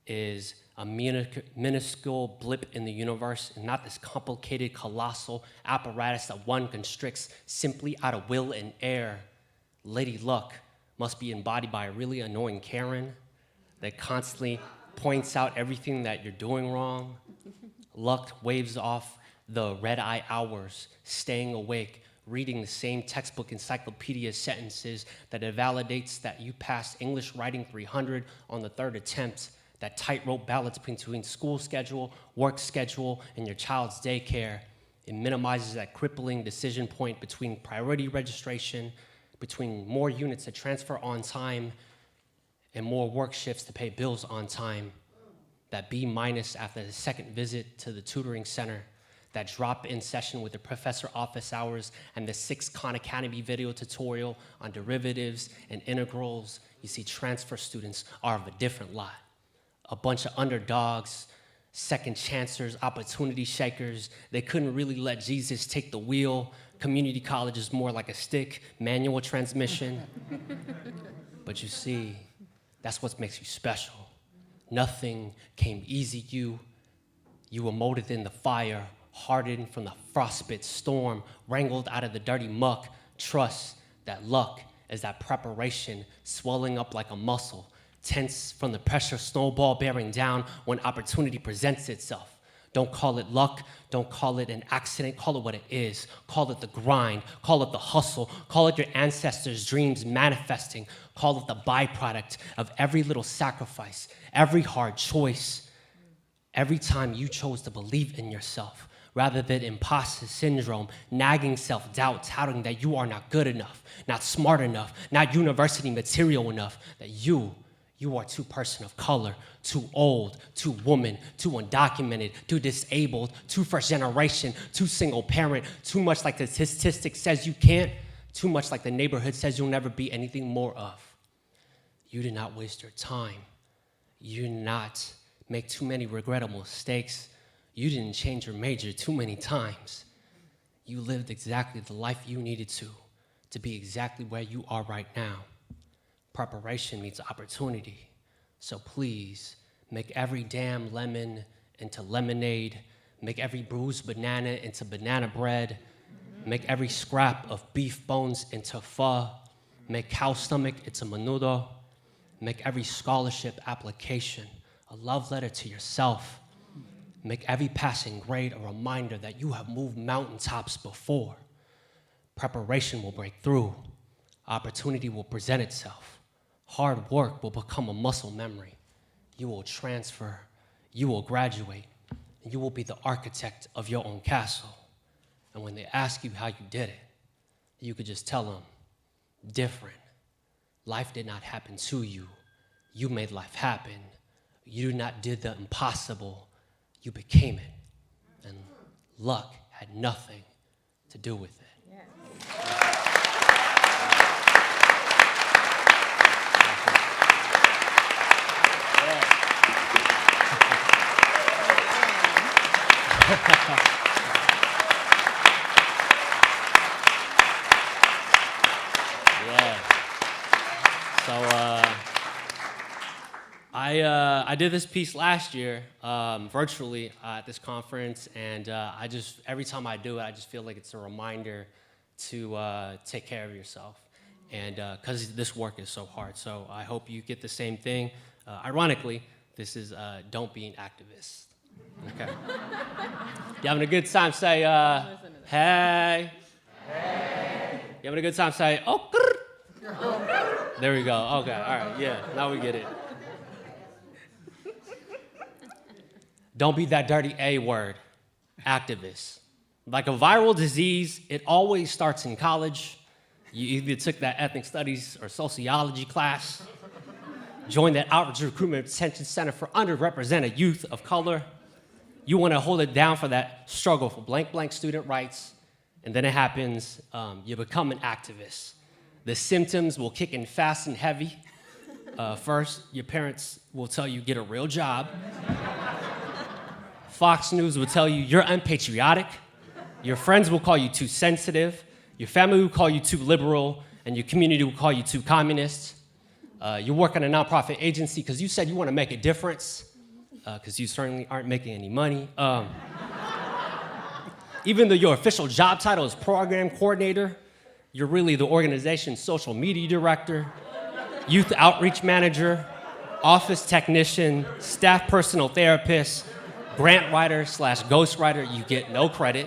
is a minuscule blip in the universe and not this complicated, colossal apparatus that one constricts simply out of will and air. Lady Luck must be embodied by a really annoying Karen that constantly points out everything that you're doing wrong. Luck waves off the red-eye hours, staying awake, reading the same textbook encyclopedia sentences that it validates that you passed English Writing 300 on the 3rd attempt, that tightrope balance between school schedule, work schedule, and your child's daycare. It minimizes that crippling decision point between priority registration, between more units to transfer on time, and more work shifts to pay bills on time. That B- after the second visit to the tutoring center, that drop in session with the professor office hours, and the 6th Khan Academy video tutorial on derivatives and integrals. You see, transfer students are of a different lot. A bunch of underdogs, second chancers, opportunity shakers. They couldn't really let Jesus take the wheel. Community college is more like a stick, manual transmission. But you see, that's what makes you special. Nothing came easy you were molded in the fire, hardened from the frostbite storm, wrangled out of the dirty muck. Trust that luck is that preparation swelling up like a muscle, tense from the pressure, snowball bearing down when opportunity presents itself. Don't call it luck, don't call it an accident, call it what it is. Call it the grind, call it the hustle, call it your ancestors' dreams manifesting, call it the byproduct of every little sacrifice, every hard choice, every time you chose to believe in yourself, rather than imposter syndrome, nagging self-doubt, touting that you are not good enough, not smart enough, not university material enough, that you are too person of color, too old, too woman, too undocumented, too disabled, too first generation, too single parent, too much like the statistic says you can't, too much like the neighborhood says you'll never be anything more of. You did not waste your time. You did not make too many regrettable mistakes. You didn't change your major too many times. You lived exactly the life you needed to be exactly where you are right now. Preparation meets opportunity. So please, make every damn lemon into lemonade. Make every bruised banana into banana bread. Make every scrap of beef bones into pho. Make cow stomach into menudo. Make every scholarship application a love letter to yourself. Make every passing grade a reminder that you have moved mountaintops before. Preparation will break through. Opportunity will present itself. Hard work will become a muscle memory. You will transfer, you will graduate, and you will be the architect of your own castle. And when they ask you how you did it, you could just tell them, different. Life did not happen to you. You made life happen. You did not did the impossible. You became it. And luck had nothing to do with it. Yeah. Yeah. So I did this piece last year virtually at this conference, and I just every time I do it, I just feel like it's a reminder to take care of yourself, and because this work is so hard. So I hope you get the same thing. Ironically, this is don't be an activist. Okay. You having a good time? Say, hey. Hey. You having a good time? Say, oh, grr. There we go. Okay, all right, yeah, now we get it. Don't be that dirty A word, activist. Like a viral disease, it always starts in college. You either took that ethnic studies or sociology class, joined that outreach recruitment detention center for underrepresented youth of color. You want to hold it down for that struggle for blank student rights, and then it happens, you become an activist. The symptoms will kick in fast and heavy. First, your parents will tell you, get a real job. Fox News will tell you, you're unpatriotic. Your friends will call you too sensitive. Your family will call you too liberal, and your community will call you too communist. You work at a nonprofit agency because you said you want to make a difference, because you certainly aren't making any money. Even though your official job title is program coordinator, you're really the organization's social media director, youth outreach manager, office technician, staff personal therapist, grant writer / ghostwriter. You get no credit.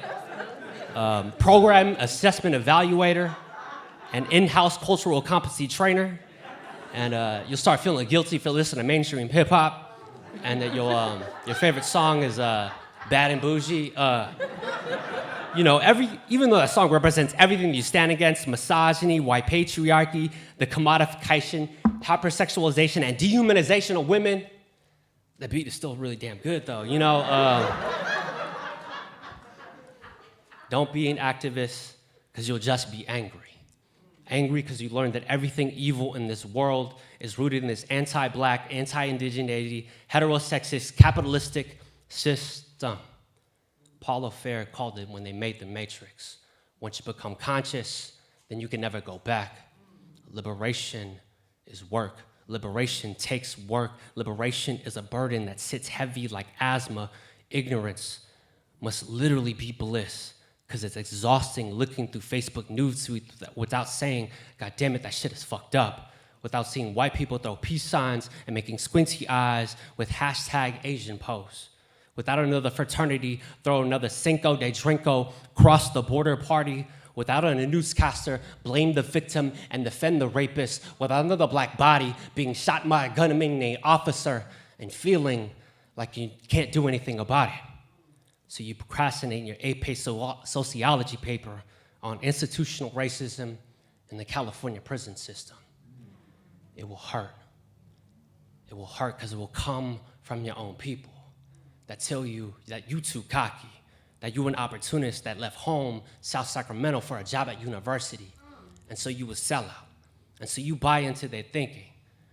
Program assessment evaluator, an in-house cultural competency trainer, and you'll start feeling guilty for listening to mainstream hip-hop, and that your favorite song is Bad and Bougie. Even though that song represents everything you stand against, misogyny, white patriarchy, the commodification, hypersexualization, and dehumanization of women, the beat is still really damn good, though, Don't be an activist, because you'll just be angry. Angry because you learned that everything evil in this world is rooted in this anti-black, anti-indigeneity, heterosexist, capitalistic system. Paulo Freire called it when they made the Matrix. Once you become conscious, then you can never go back. Liberation is work. Liberation takes work. Liberation is a burden that sits heavy like asthma. Ignorance must literally be bliss, because it's exhausting looking through Facebook news tweets without saying, God damn it, that shit is fucked up. Without seeing white people throw peace signs and making squinty eyes with hashtag Asian posts. Without another fraternity throw another Cinco de Drinko cross the border party. Without a newscaster blame the victim and defend the rapist. Without another black body being shot by a gunman named officer and feeling like you can't do anything about it. So you procrastinate in your AP sociology paper on institutional racism in the California prison system. It will hurt. It will hurt because it will come from your own people that tell you that you too cocky, that you're an opportunist that left home, South Sacramento, for a job at university, and so you would sell out. And so you buy into their thinking.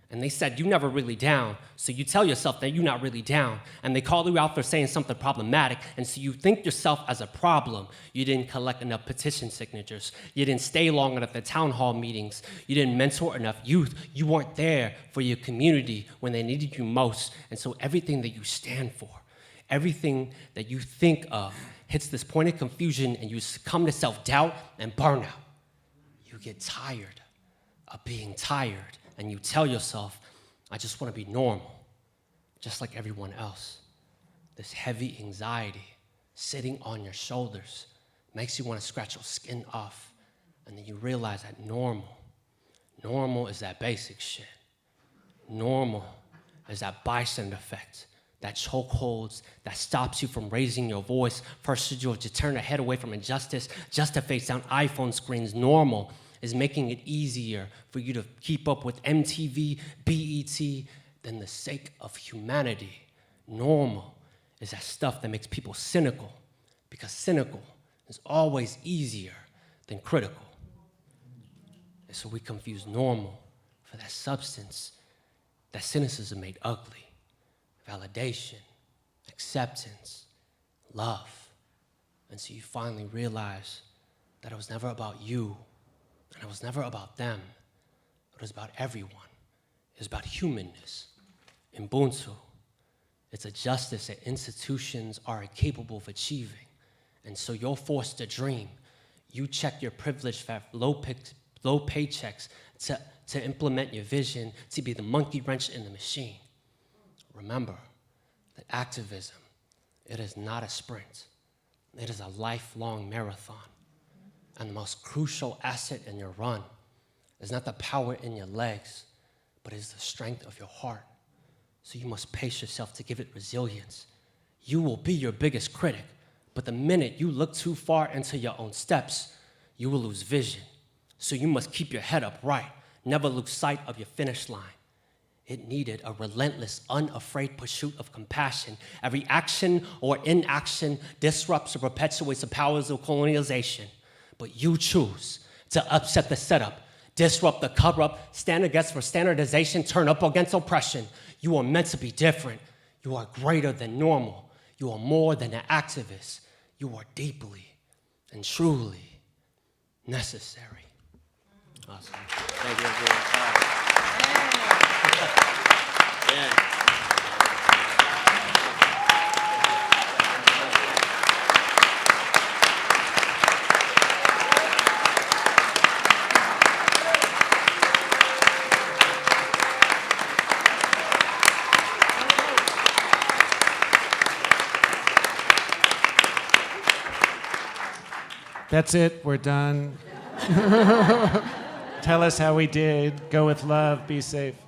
And they said, you never really down, so you tell yourself that you're not really down. And they call you out for saying something problematic, and so you think yourself as a problem. You didn't collect enough petition signatures. You didn't stay long enough at town hall meetings. You didn't mentor enough youth. You weren't there for your community when they needed you most. And so everything that you stand for, everything that you think of, hits this point of confusion, and you succumb to self-doubt and burnout. You get tired of being tired. And you tell yourself, I just want to be normal, just like everyone else. This heavy anxiety sitting on your shoulders makes you want to scratch your skin off. And then you realize that normal is that basic shit. Normal is that bystander effect, that chokeholds, that stops you from raising your voice, forces you to turn your head away from injustice, just to face down iPhone screens. Normal is making it easier for you to keep up with MTV, BET, than the sake of humanity. Normal is that stuff that makes people cynical, because cynical is always easier than critical. And so we confuse normal for that substance that cynicism made ugly. Validation, acceptance, love. And so you finally realize that it was never about you, and it was never about them. It was about everyone. It was about humanness. Ubuntu. It's a justice that institutions are incapable of achieving. And so you're forced to dream. You check your privilege for low paychecks to implement your vision, to be the monkey wrench in the machine. Remember that activism It is not a sprint. It is a lifelong marathon. And the most crucial asset in your run is not the power in your legs, but it is the strength of your heart. So you must pace yourself to give it resilience. You will be your biggest critic, but the minute you look too far into your own steps, you will lose vision. So you must keep your head up right, never lose sight of your finish line. It needed a relentless, unafraid pursuit of compassion. Every action or inaction disrupts or perpetuates the powers of colonialization. But you choose to upset the setup, disrupt the cover-up, stand against for standardization, turn up against oppression. You are meant to be different. You are greater than normal. You are more than an activist. You are deeply and truly necessary. Awesome. Thank you, everyone. Yeah. That's it. We're done. Tell us how we did. Go with love. Be safe.